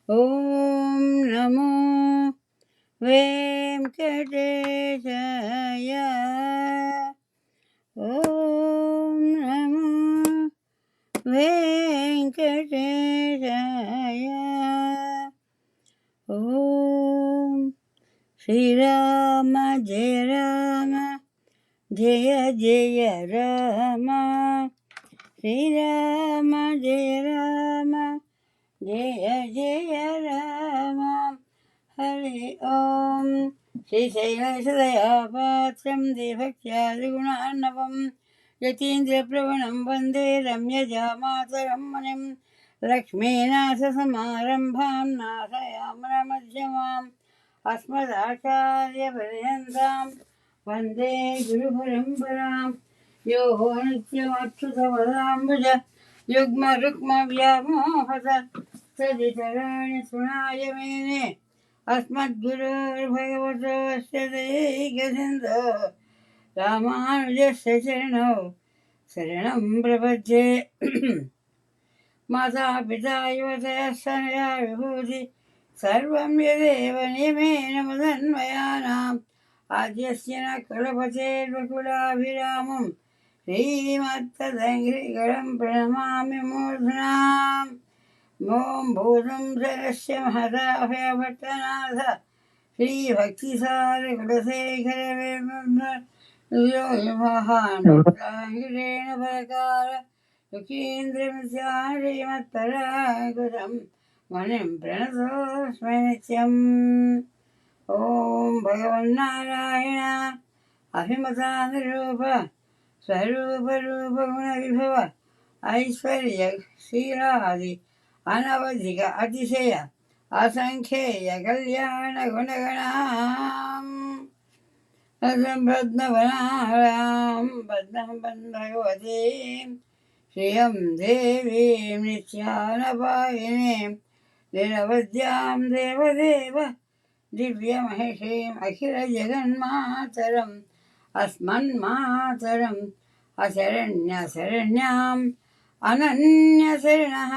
ఓం నమో వెంకటేశాయ. ఓం నమో వెంకటేశాయ. ఓం శ్రీరామ జయ రామ జయ జయ రామ. శ్రీరామ జయ రామ జయ జయ రామ. హరి ఓం. శ్రీశైలసదయాపాత్రం దేభక్త్యాదిగుణార్ణవం యతీంద్రప్రవణం వందే రమ్యజామాతరం మునిం. లక్ష్మీనాథసమారంభాం నాథయామునమధ్యమాం అస్మదాచార్యపర్యంతాం వందే గురుపరంపరాం. యో నిత్యమచ్యుతపదాంబుజ యుగ్మరుక్మవ్యామోహత సదితరాణి సునాయ మేనే. अस्मद्गुरोर्भगवतोऽस्य दैकसिन्धो रामानुजस्य चरणौ शरणं प्रपद्ये. मातापिता युवतयस्तनया विभूति सर्वं यदेव नियमेन मदन्वयानाम् आद्यस्य न कुलपतेर्वकुलाभिरामं श्रीमत्तदङ्घ्रिगणं प्रणमामि मूर्ध्नाम्. ఓం భూతం జగస్య మహదాభయభట్టనాథ శ్రీభక్తిసారకులశేఖర మహాంగిరేణ పరకాల యుగేంద్రమిత్యాం శ్రీమత్పరాకురం మణిం ప్రణతోస్మి నిత్యం. ఓం భగవన్నారాయణ అభిమతానురూప స్వరూప రూప గుణ విభవ ఐశ్వర్య క్షీరాది అనవధిక అతిశయ అసంఖ్యేయ కళ్యాణ గుణగణాం పద్మవనారాం పద్మం భగవతీం శ్రియం దేవీం నిత్యానపాయినీం నిరవద్యాం దేవదేవ దివ్యమహిషీం అఖిల జగన్మాతరం అస్మన్మాతరం అశరణ్యశరణ్యాం అనన్యశరణః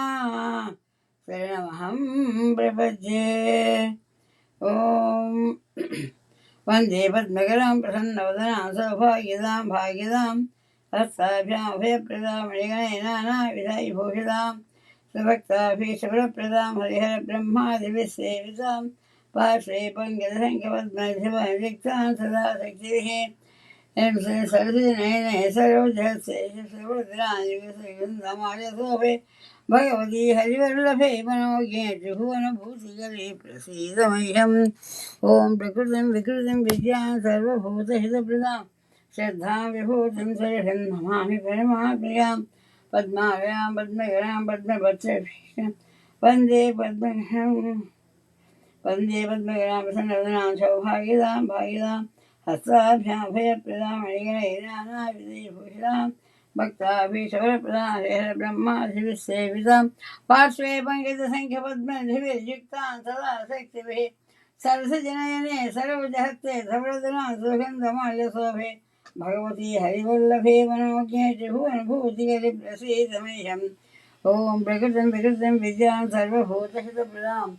శరణమహం ప్రపద్యే. ఓం వందే పద్మకరాం ప్రసన్నవదనాం సౌభాగ్యదాం భాగ్యదాం హస్తాభ్యాం అభయప్రదాం మణిగణైనానావిధైభూషితాం సుభక్తాభీష్టఫలప్రదాం హరిహర బ్రహ్మాదిభిः సేవితాం పార్శ్వే పంకజసంఖ్యపద్మనిధిమహ్నిగ్ధాం సదా శక్తిభిः సరసినయనే సరోజస్యమార్యశోభే భగవతి హరివల్లభే మనోజ్ఞే త్రిభువనభూతిగరే ప్రసీద మహ్యం. ఓం ప్రకృతిం వికృతిం విద్యాం సర్వభూతహితప్రదాం శ్రద్ధాం విభూతిం సరిషం నమామి పరమాప్రియాం. పద్మాలయాం పద్మగణాం పద్మపత్రభీషం వందే పద్మగణాం ప్రసన్నవదనాం సౌభాగ్యదాం భాగ్యదాం హస్తాభ్యాం అభయప్రదాం మణిగణైనానావిధైర్భూషితాం భక్తాభీష్టఫలప్రదాం హరిహర బ్రహ్మాదిభిः సేవితాం పార్శ్వే పంకజసంఖ్యపద్మనిధిభిర్యుక్తాం సదా శక్తిభిः సరసజనయనే సరోజహస్తే ధవళదనాం సుగంధమాల్యశోభే భగవతి హరివల్లభే మనోజ్ఞే త్రిభువనభూతిగరి ప్రసీద మహ్యం. ఓం ప్రకృతిం వికృతిం విద్యాం సర్వభూతహితప్రదాం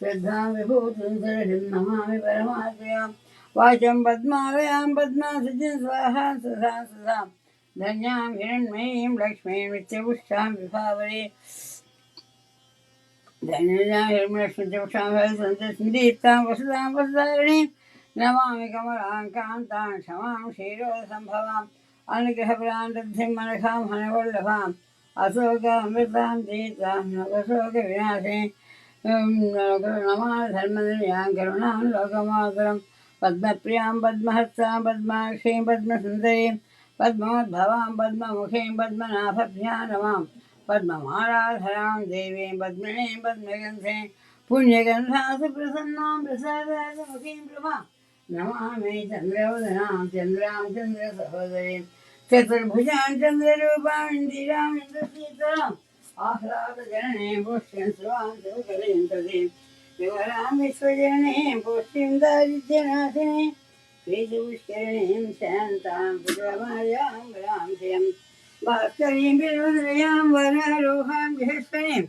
శ్రద్ధాం విభూతిం సరిషం నమామి పరమాప్రియాం. వాచం పద్మాలయాం పద్మాసుజిం స్వాహా సుధాం సుధాం ధన్యాం హిరణ్మయీం లక్ష్మీం నిత్యపుష్టాం విభావరే. ధన్యాం హిరణ్మయలక్ష్మీత్యపుష్టాం సందీప్తాం వసుదాం వసుధారిణీం నమామి కమలాం కాంతాం క్షమాం క్షీరోదసంభవాం అనుగ్రహప్రాం దగ్ధిం మనఖాం హనవల్లభాం అశోకామృతాం దీతాం నగశోక వినాశే నమామి ధర్మనిలయాం కరుణాం లోకమాతరం. పద్మప్రియాం పద్మహస్తాం పద్మాక్షీం పద్మసుందరీం పద్మోద్భవాం పద్మముఖీం పద్మనాభభ్యాం నమాం. పద్మమారాధరాం దేవీం పద్మినీం పద్మగంధీం పుణ్యగంధాసు ప్రసన్నాం ప్రసాదాసముఖీం ప్రభాం నమామి. చంద్రవదనాం చంద్రాం చంద్రసహోదరీం చతుర్భుజాం చంద్రరూపాం ఇందిరాం ఇంద్రసీతరాం ఆహ్లాదజననీం పుష్టిం స్వాం శివకరీం తదీం వివరాం విశ్వజననీం పుష్టిం దారిద్ర్యనాశినీం శ్రీదుష్కరణీం శాంతాం పుత్రమార్యాం గ్రాంధియం భాస్కరీం బిల్వదయాం వరారోహాం విహస్వనీం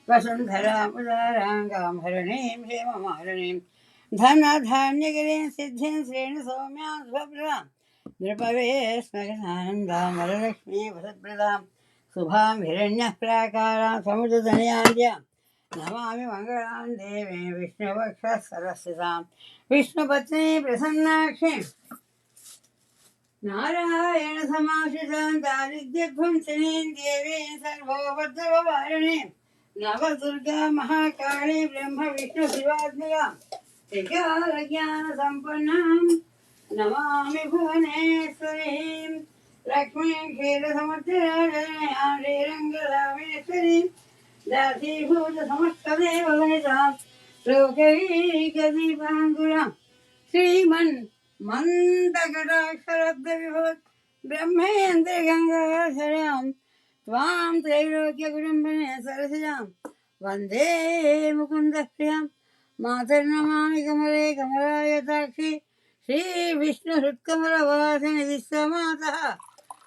वसुन्धराम् उदाराङ्गां हरणीं हेममालिनीं धनधान्यगिरीं सिद्धिं श्रेणु सौम्यां स्वप्रदां नृपवे स्मरणानन्दां वरलक्ष्मी वसप्रदां शुभां हिरण्यः प्राकारां समुद्रधनयान्द्यां नमामि मङ्गलां देवीं विष्णुवक्षः सरस्वतां विष्णुपत्नी प्रसन्नाक्षीं नारायण समाश्रितां दारिद्र्यध्वंसिनीं देवीं सर्वोपद्रववारिणीं नवदुर्गा महाकाली ब्रह्म विष्णु शिवात्मिकां त्रिकालज्ञानसम्पन्नां नमामि भुवनेश्वरीं लक्ष्मीं क्षीरसमुद्रराजनयां श्रीरङ्गरामेश्वरीं दासीभूतसमस्तदेवगणितां लोकैकदीपाङ्कुरां श्रीमन् मन्दकटाक्षरब्धविभूत् ब्रह्मेन्द्र गङ्गाधरां त्वां त्रैलोक्यकुटुम्बिने सरसिजां वन्दे मुकुन्दप्रियां मातर्नमामि कमले कमलायताक्षि श्रीविष्णुहृत्कमलवासिनि विश्वमातः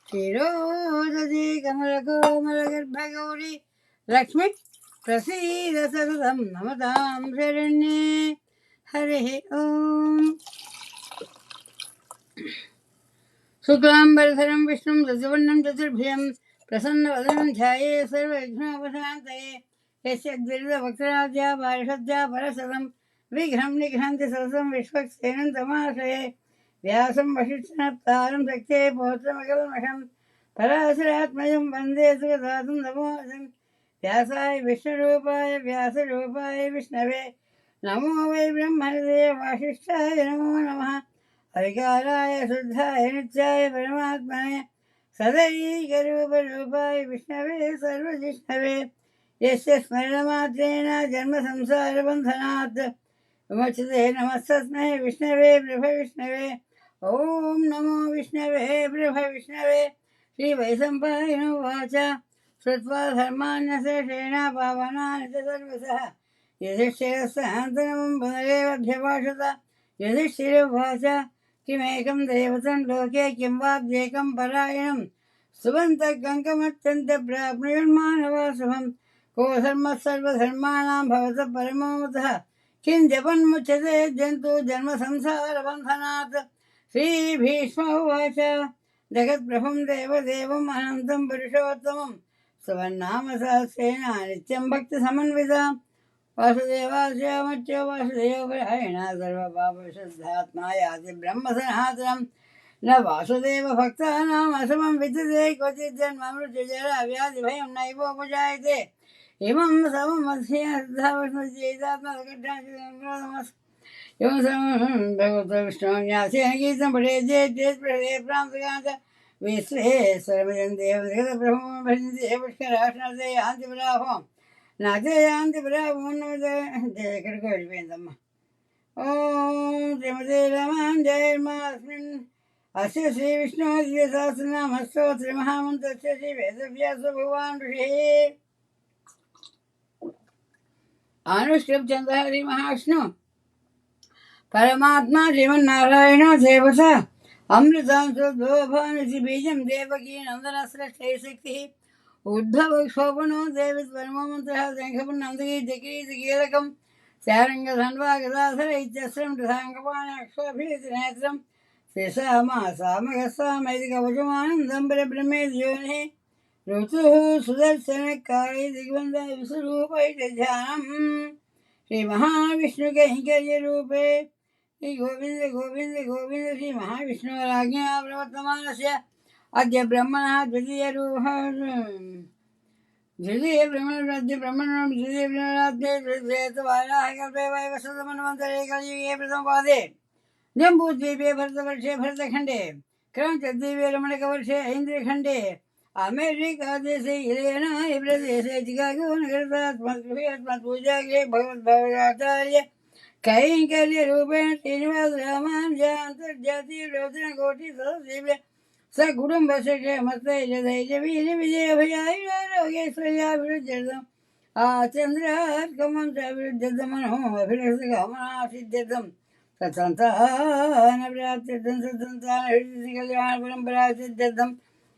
क्षीरोदधी कमलकोमलगर्भगौरी लक्ष्मी प्रसीद सततं नमतां शरण्ये हरिः ओम् शुक्लाम्बरधरं विष्णुं रजवर्णं चतुर्भुजं प्रसन्नवदनं ध्याये सर्वविघ्नोपशान्तये यस्य द्विविधवक्त्राद्या पारिषद्या परसदं विघ्नं निघ्नन्ति सरसं विश्वक्सेनं तमाश्रये व्यासं वसिष्ठनप्तारं शक्ते पौत्रमकल्मषं पराशरात्मजं वन्दे सुगदातं नमोऽसं व्यासाय विष्णुरूपाय व्यासरूपाय विष्णवे नमो वै ब्रह्मणदे वासिष्ठाय नमो नमः अविकाराय शुद्धाय नित्याय परमात्मने सदैकरूपरूपाय विष्णवे सर्वजिष्णवे यस्य स्मरणमात्रेण जन्मसंसारबन्धनात् विमुच्यते नमस्तस्मै विष्णवे प्रभविष्णवे ॐ नमो विष्णवे प्रभविष्णवे श्रीवैशम्पायनोवाच श्रुत्वा धर्मान्यशेषेण पावनानि च सर्वशः युधिष्ठिरस्यान्तरं पुनरेवभ्यभाषत युधिष्ठिरोवाच किमेकं दैवतं लोके किं वाद्येकं परायणं सुबन्तगङ्गमत्यन्तं प्राप्नुयुर्मानवा शुभं को धर्मः सर्वधर्माणां भवतः परमो मतः किं जपन्मुच्यते जन्तु जन्मसंसारबन्धनात् श्रीभीष्म उवाच जगत्प्रभुं देवदेवम् अनन्तं पुरुषोत्तमं सुवर्नाम सहस्रेण नित्यं भक्तिसमन्वितां वासुदेवास्यामच्यो वासुदेवपरायणा सर्वपापविशुद्धात्मा याति ब्रह्मसनातनं न वासुदेवभक्तानाम् असमं विद्यते क्वचित् जन्ममृत्युजरा व्याधिभयं नैवोपजायते इमं भगवतो विष्णुन्यासेन गीतं पठेत् चेत् पठेत् प्रान्तकान्त विश्वेश्वरमिदं देवजगतप्रभुं भजन्ते पुष्कराश्नते यान्ति पराभवम् नाते యాంతి ఎక్కడికో వెళ్ళిపోయిందమ్మా ఓం శ్రీమతే రామాంజయస్మిన్ అస్య శ్రీ విష్ణు దివ్య సహస్రనామ స్తోత్ర మహామంత్రస్య శ్రీ వేదవ్యాస భగవాన్ ఋషి అనుష్ఠుప్చంద్ర హరి మహావిష్ణు పరమాత్మా శ్రీమన్నారాయణ దేవత అమృతాంశోద్భవానికి బీజం దేవకీ నందన శ్రేష్ఠై శక్తి उद्धवक्षोभनो देवित् परमोमन्त्रः शङ्खपुन्नन्दगीर्जकीर्तिकीलकं स्यारङ्गधन्वा गदाधर इत्यस्त्रं रथाङ्गपाणक्षोभीतिनेत्रं श्रीसामासामगस्वामैति कवचमानन्दं परब्रह्मेद्योनिः ऋतुः सुदर्शनकाले दिग्बन्धः विश्वरूपैति ध्यानम् श्रीमहाविष्णुकैङ्कर्यरूपे श्रीगोविन्द गोविन्द गोविन्द श्रीमहाविष्णुराज्ञा प्रवर्तमानस्य अद्य ब्रह्मणः द्वितीयब्रह्मणाद्यब्रह्मणराज्ञेतवाराहकल्पे वैवस्वतमन्वन्तरे कलियुगे प्रथमपादे जम्बूद्वीपे भरतवर्षे भरतखण्डे क्रमचद्वीपे रमणकवर्षे ऐन्द्रखण्डे अमेरिकादेशे इलेनाय प्रदेशे चिकागो नगरतस्मद्गृहे भगवद्भगवताचार्य कैङ्कर्यरूपेण श्रीनिवासरामानुजा अन्तर्जातीयप्रवचनकोटिसदस्येभ्य स कुटुम्बस्य क्षेमस्थैर्यधैर्यवीर्यविजयभयायुरारोग्यैश्वर्याभिवृद्ध्यर्थम् आचन्द्रार्कमं च अभिवृद्ध्यर्थमनो अभिलषितकामनासिद्ध्यर्थं सत्सन्तानप्राप्त्यर्थं सत्सन्तानकल्याणपरम्परासिद्ध्यर्थं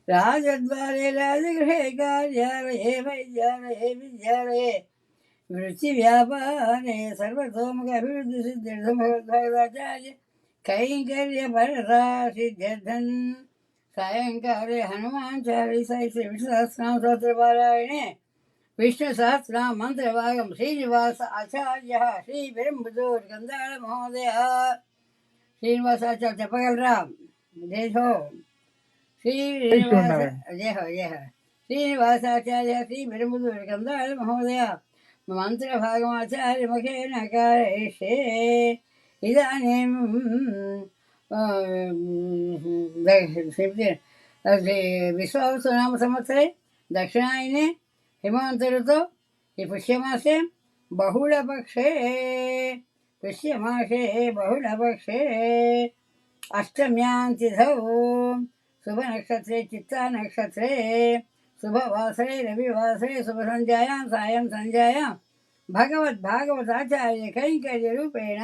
राजद्वारे राजगृहे कार्यालये वैद्यालये विद्यालये वृत्तिव्यापारे सर्वतोमुखाभिवृद्धिसिद्ध्यर्थं कैङ्कर्यपरता सिद्ध्यर्थन् सायङ्काले हनुमान् चालीसा श्रीविष्णुसहस्रनाम स्तोत्रपारायणे विष्णुसहस्रनाम मन्त्रभागं श्रीनिवास आचार्यः श्रीविरम्बुदूर्गन्धाळ महोदयः श्रीनिवासाचार्य చెప్పగలరా జయహో శ్రీనివాస జయ శ్రీనివాసాచార్య శ్రీవిరम्बुदूर्गन्धाळ महोदय మంత్రభాగమాచార్యముఖేన కారయిష్యే ఇదానీం విశ్వావసునామ సంవత్సరే దక్షిణాయనే हेमंत ऋतु ये पुष्यमासे बहुलपक्षे अष्टम्यां तिथौ शुभनक्षत्रे चित्ता नक्षत्रे शुभवासरे रविवासरे शुभसंध्यायां सायं संध्यायां भगवद्भागवताचार्य कैङ्कर्यरूपेण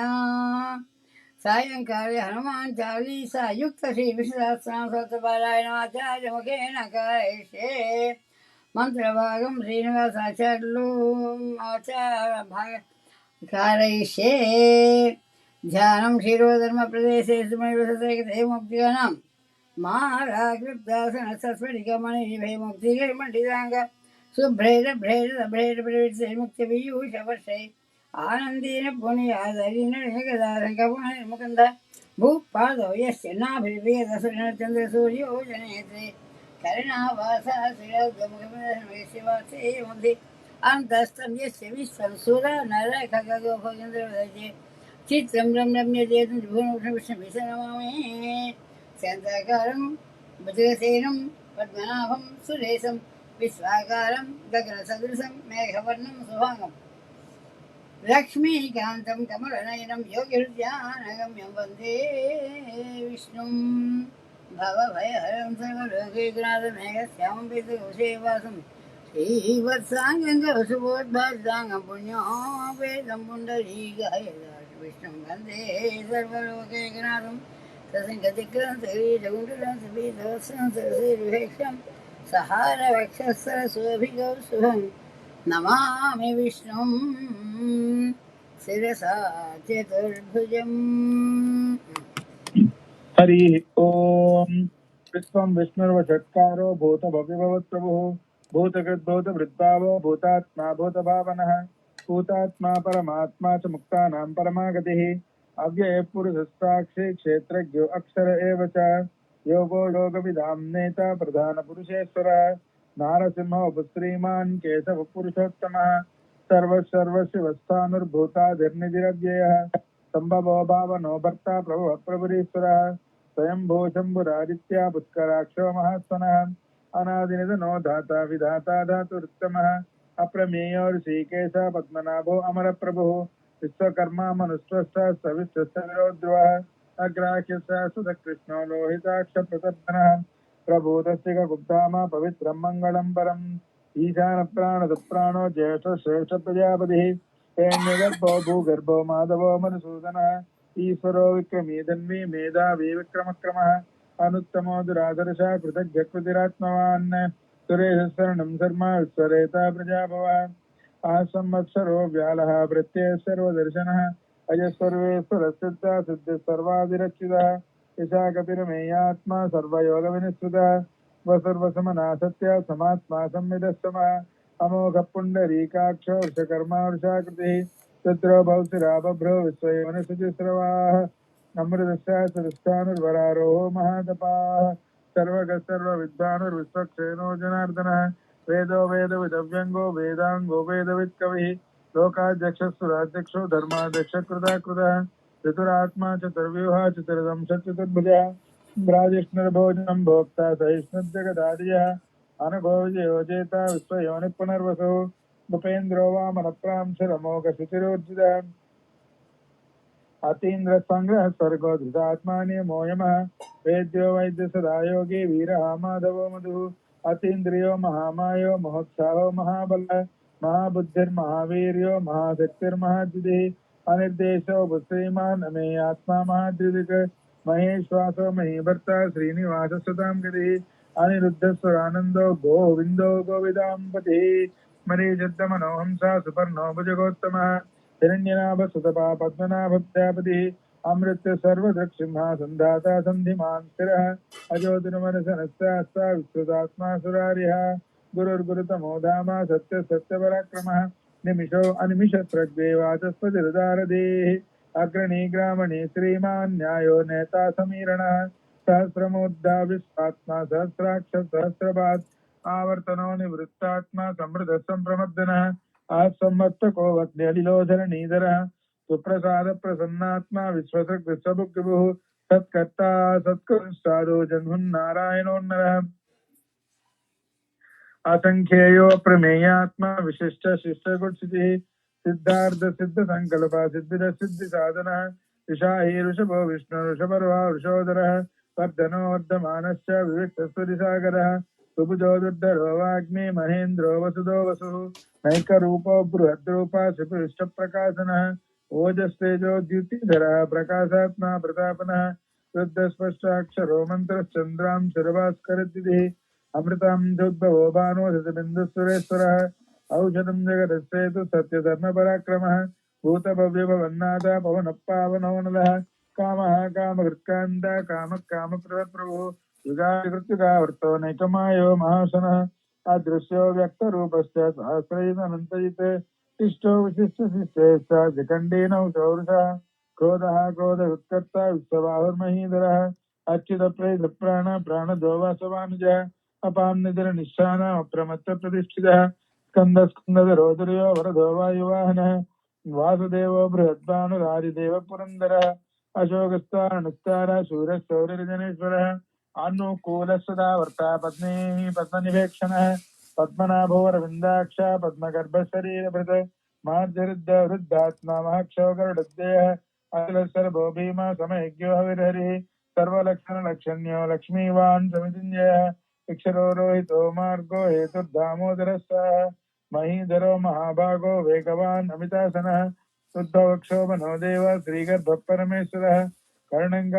सायंकाले हनुमान चालीसा युक्त श्री विष्णुसहस्रनाम स्तोत्रपारायणाचार्य मुखेन कारयिष्ये మంత్రభాగం శ్రీనివాసాచార్యులు कारयिष्ये ध्यानं क्षीरोधर्म प्रदेशे मुक्तिगणां माराकृप्तासनस्फटिकमणिभयमुक्तिमण्डिताङ्ग शुभ्रैरभ्रैरभ्रैरप्रवृत्तिमुक्तिपीयूषवर्षै आनन्देन पुण्यआदरिणगदारङ्गपुणिर्मुकुन्द भूपादौ यस्य नाभिर्वेदसुरचन्द्रसूर्यो जनेत्रे करुणावासा शिवासे अन्तस्तं यस्य विश्वं सुर नर खगोखगेन्द्रवदये चित्रं रम्यजेतं विष्णुविष्णुविशनमामि शान्ताकारं भुजगसेनं पद्मनाभं सुरेशं विश्वाकारं गगनसदृशं मेघवर्णं शुभाङ्गं लक्ष्मीकान्तं कमलनयनं योगिहृद्यानगम्यं वन्दे विष्णुं भवभयहरं सर्वलोकैकनाथमेघश्यामं पीतकौशेवासं श्रीवत्साङ्गं पुण्यो वेदं पुण्डरीकाय विष्णुं वन्दे सर्वलोकैकनाथं ससङ्गतिक्रान्तरीजगुण्डलं पीतवत्सं सरसीर्विभेक्षं सहारवक्षःसरसोऽभिगौस्तुभं नमामि विष्णुं शिरसा चतुर्भुजम्। हरि ओम विश्वं विष्णुर्वषट्कारो भूतभव्यभवत्प्रभुः भूतकृद्भूतभृद्भावो भूतात्मा भूतभावनः भूतात्मा परमात्मा च मुक्तानां परमागतिः अव्ययः पुरुषस्साक्षी क्षेत्रज्ञो अक्षर एव च योगो योगविदां नेता प्रधानपुरुषेश्वरः नारसिंहो श्रीमान् केशवः पुरुषोत्तमः सर्वशिवस्थानुर्भूताधिर्निधिरव्ययः संभवो भावनो भर्ता प्रभुः प्रभुरीश्वरः स्वयंभू शंभुरादित्या पुष्कराक्षो महात्मनः अनादिनिधनो धाता विधाता धातुरुत्तमः अप्रमेयो ऋषिकेश पद्मनाभो अमरप्रभुः विश्वकर्मा मनुष्वस्थ सविश्वस्तविरोध्रुवः अग्राह्यस्य सुधकृष्णो लोहिताक्षप्रतर्धनः प्रभूतस्य गुप्तामा पवित्रं मङ्गलं परम् ईशानप्राणसुप्राणो ज्येष्ठश्रेष्ठप्रजापतिः तेन्यगर्भो भूगर्भो माधवो मधुसूदनः ईश्वरो विक्रमी धन्वी मेधावी विक्रमक्रमः अनुत्तमो दुरादर्शः कृतज्ञकृतिरात्मवान् सुरेशरणं शर्मा विश्वरेता प्रजाभवः आसंवत्सरो व्यालः प्रत्ययः सर्वदर्शनः अजस्सर्वेश्वरसिद्धः सिद्धिः सर्वादिरक्षितः विशाखपिरमेयात्मा सर्वयोगविनिश्चितः वसर्वसमना सत्य समात्मा संविदस्तमः अमोघ पुण्डरीकाक्षो वृषकर्मा वृषाकृतिः तत्रो भवसिराभ्रो विश्वयोनिसुचिस्रवाः अमृतस्यासुरस्थानुर्वरारोहो महातपाः सर्वगः सर्वविद्वानुर्विश्वक्षेणो जनार्दनः वेदो वेदविदव्यङ्गो वेदाङ्गो वेदवित्कविः लोकाध्यक्षस्तुराध्यक्षो धर्माध्यक्षकृताकृतः चतुरात्मा चतुर्व्यूहः चतुर्दंशः चतुर्भुजः राजिष्णुर्भोजनं भोक्ता सहिष्णुर्जगदादियः अनघोजयोजेता विश्वयोनिः पुनर्वसुः भूपेन्द्रो वामनप्रांशरमोघशुचिरोर्जितः अतीन्द्र संग्रह स्वर्गो धृतात्मानियमो यमः वेद्यो वैद्य सदा योगी वीरः माधवो मधुः अतीन्द्रियो महामायो महोत्साहो महाबलः महाबुद्धिर्महावीर्यो महाशक्तिर्महाद्युतिः अनिर्देशो बुद्धिमान् मे आत्मा महाद्युतिक महेश्वासो महीभर्ता श्रीनिवाससुतां गतिः अनिरुद्धस्वरानन्दो गोविन्दो गोविदाम्पतिः मरीचिद्दमनो हंसा सुपर्णो भुजगोत्तमः हिरण्यनाभ सुतपा पद्मनाभप्रजापतिः अमृत्य सर्वदृक्सिंहा सन्धाता सन्धिमान् स्थिरः अजोतिर्मनसनस्तास्ता विश्रुतात्मा सुरारिः गुरुर्गुरुतमो धाम सत्य सत्यपराक्रमः निमिषो अनिमिषस्रग्वे वाचस्पतिरुदारधीः अग्रणी ग्रामणी श्रीमान् न्यायो नेता समीरणः सहस्रमूर्धा विश्वात्मा सहस्राक्ष सहस्रपात् आवर्तनो निवृत्तात्मा समृद्ध संप्रमर्दनः आसम्मत्तको वग्न्यलिलोधरणीधरः सुप्रसाद प्रसन्नात्मा विश्वसृक् विश्वभुक्तिभुः सत्कर्ता सत्कर्षादो जन्मुन्नारायणोन्नरः असंख्येयो प्रमेयात्मा विशिष्ट शिष्ट गुणसिद्धिः सिद्धार्थ सिद्ध संकल्प सिद्धिर सिद्धि साधनः ऋषाहि ऋषभो विष्णु ऋषभर्वा वृषोदरः वर्धनो वर्धमानश्च विविक्तस्वरिसागरः सुभुजो दुर्धरो वाग्मी महेन्द्रो वसुदो वसुः नैकरूपो बृहद्रूपा शिवविष्टप्रकाशनः ओजस्तेजो द्युतिधरः प्रकाशात्मा प्रतापनः शुद्धस्पष्टाक्षरो मन्त्रश्चन्द्रां शिरभास्करद्विधिः अमृतं दुग्धवो भानो शतबिन्दुसुरेश्वरः औषधं जगदस्येतु सत्यधर्मपराक्रमः भूतभव्यभवन्नाथ पवनः पावनो नलः कामः कामकृत्कान्त कामः कामप्रभुः युगाकृत्युगावर्तो नैकमायो महाशनः अदृश्यो व्यक्तरूपस्य सहस्रैरनन्तजित् इष्टो विशिष्टशिष्येश्च शिखण्डेन चौरुषः क्रोधः क्रोधकृत्कर्ता विश्वबाहुर्महीधरः अच्युतप्रेतप्राण प्राणदो वासवानुजः अपान्निधर निशान अप्रमत्त प्रतिष्ठितः स्कंद स्कंदधरोदर्यो वरदो वायुवाहनः वासुदेवो बृहद्भानुरादिदेव पुरन्दरः अशोकस्तारणस्तार शूरशौर्यजनेश्वरः अनुकूलः सदा वर्ता पत्नीः पद्मनिवेक्षणः पद्मनाभोरविन्दाक्ष पद्मगर्भशरीरभृत मार्जरुद्धवृद्धात्मा महक्षोगरुडद्देयः अखिलसर्वो भीमा समयज्ञो हविर्हरिः सर्वलक्षणलक्षण्यो लक्ष्मीवान् समितिञ्जयः अक्षरो रोहितो मार्गो हेतुर्दामोदरः महीधरो महाभागो वेगवान् अमितासनः शुद्धवक्षोभनो देव श्रीगर्भः परमेश्वरः कर्णं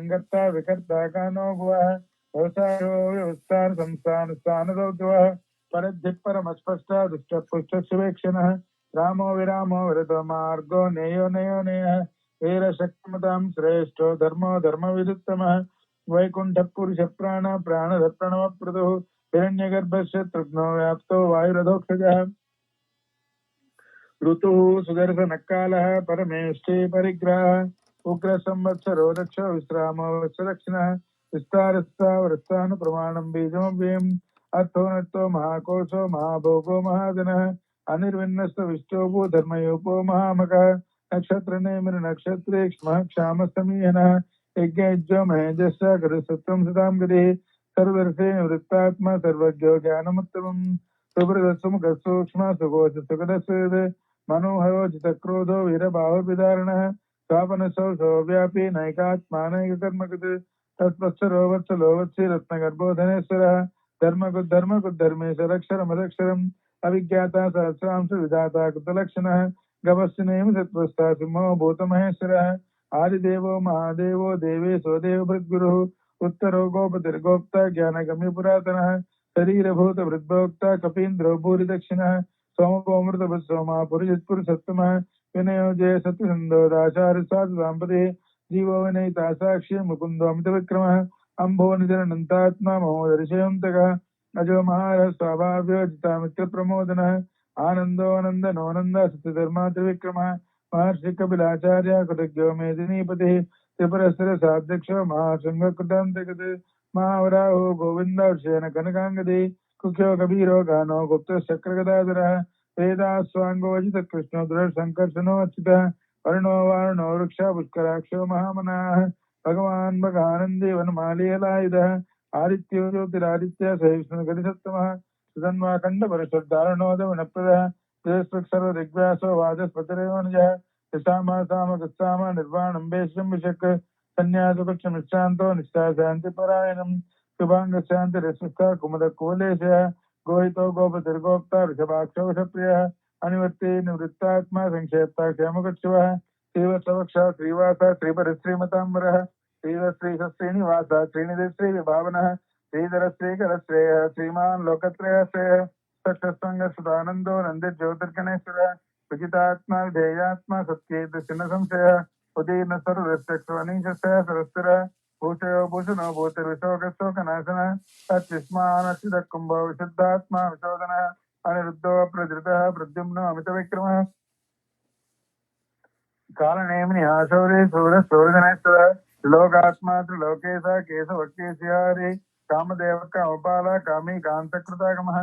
कर्ता विकर्ता कानो भुवः व्यवसायो व्यवस्थान संस्थानस्थानदौद्वः परद्धिः परमस्पष्टा दुष्टपुष्टशुभेक्षणः रामो विरामो विरतो मार्गो नेयो नयो नेयः वीरशक्तिमतां श्रेष्ठो धर्मो धर्मविदुत्तमः वैकुंठ पुरुष प्राण प्राणधर्प्रणव प्रदुः हिरण्यगर्भस्य तृग्नो व्याप्तो वायुरधोक्षजः ऋतुः सुदर्शनकालः परमेष्ठी परिग्रहः उग्र संवत्सरो दक्ष विश्रामो वत्सदक्षिणः विस्तारस्तावरस्तानुप्रमाणं बीजमव्ययम् अर्थो नत्तो महाकोशो महाभोगो महाजनः अनिर्विन्नस्तविष्टोपो धर्मयोपो महामकः नक्षत्रनेमिर नक्षत्रे क्ष्मः क्षामस्तमीहनः यज्ञो महेजस्य गरुसत्वं सदां गतिः सर्वदर्शे निवृत्तात्मा सर्वज्ञो ज्ञानमुत्तमम् सुभृतसुमुखसूक्ष्म सुघोष सुखदस्वेद मनोहरो जितक्रोधो वीरबाहुर्विदारणः स्वापनसौ सौव्यापी नैकात्मा नैककर्मकृत् तत्पत्सरो वत्सलो वत्सी रत्नगर्भोधनेश्वरः धर्मकृद्धर्मेश्वरक्षरमदक्षरम् अविज्ञाता सहस्रांश विधाता कृतलक्षणः गवस्नेम सत्त्वस्था सिंहो भूतमहेश्वरः आदिदेवो महादेवो देवेशो देवभृद्गुरुः उत्तरो गोपतिर्गोप्ता ज्ञानगम्य पुरातनः शरीरभूत वृद्भोक्ता कपीन्द्रो भूरि दक्षिणः सोमोमृतभुत् सोमा पुरुषत्पुरुषोत्तमः विनयो जय सत्यसन्धो दाचार्य साधुसाम्पतिः जीवो विनयिता साक्षी मुकुन्दो अमितविक्रमः अम्भो निधनन्तात्मा महोदर्शयन्तकः अजो महारः स्वाभाव्यो जितामित्रप्रमोदनः आनन्दो नन्दनोनन्द सत्यधर्मा त्रिविक्रमः महर्षि कपिलाचार्य कृतज्ञो मेदिनीपतिः त्रिपुरस्तर साध्यक्षो महाशृंगकृतान्तकृत महावराहो गोविन्दार्शेन कनकाङ्गदी कुख्यो कबीरो गानो गुप्तश्चक्रगदाधरः वेदास्वाङ्गोजित कृष्णो दुरसङ्कर्षणो अच्युतः वर्णो वार्णो वृक्ष पुष्कराक्षो महामनाः भगवान् भगानन्दी वनमालीयलायुधः आदित्यो ज्योतिरादित्य सहिष्णुगतिसत्तमः सुधन्वाखण्डपरिषद्धारणोदवनप्रदः सर्वदिग्व्यासो वाचस्पतिरेवनुजः यशामासामगस्साम निर्वाणं वेश्यं विशक् सन्न्यासपक्षमिश्रान्तो निष्ठाशान्तिपरायणम् शुभाङ्गशान्तिरस्वस्था कुमुदकुवलेशः गोहितो गोपतिर्गोप्ता वृषभाक्षो वृषप्रियः अनिवर्ते निवृत्तात्मा संक्षेप्ता क्षेमगच्छवः श्रीवत्सवक्षः श्रीवासः श्रीपरिश्रीमताम्बरः श्रीनिवासः श्रीनिधिश्रीविभावनः श्रीधरश्रीकरश्रेयः श्रीमान् लोकत्रयश्रेयः सत्संगसुदानंदो नंदिज्योतिर्गणेश्वर विजितात्मा विधेयात्मा सत्केत चिन्ह संशय उदीर्न सर्वस्वनीशस्य सरस्तर भूषयो भूषणो भूतिर्विशोकशोकनाशन तत्स्मानचिद कुंभ विशुद्धात्मा विशोधन अनिरुद्धो प्रधृतः प्रद्युम्नो अमितविक्रमः कालनेमिनि आशौर्य सूर्य सूर्यजनेश्वर लोकात्मा त्रिलोकेश केशवकेशिहारी कामदेव कामपाल कामी कांतकृतागमः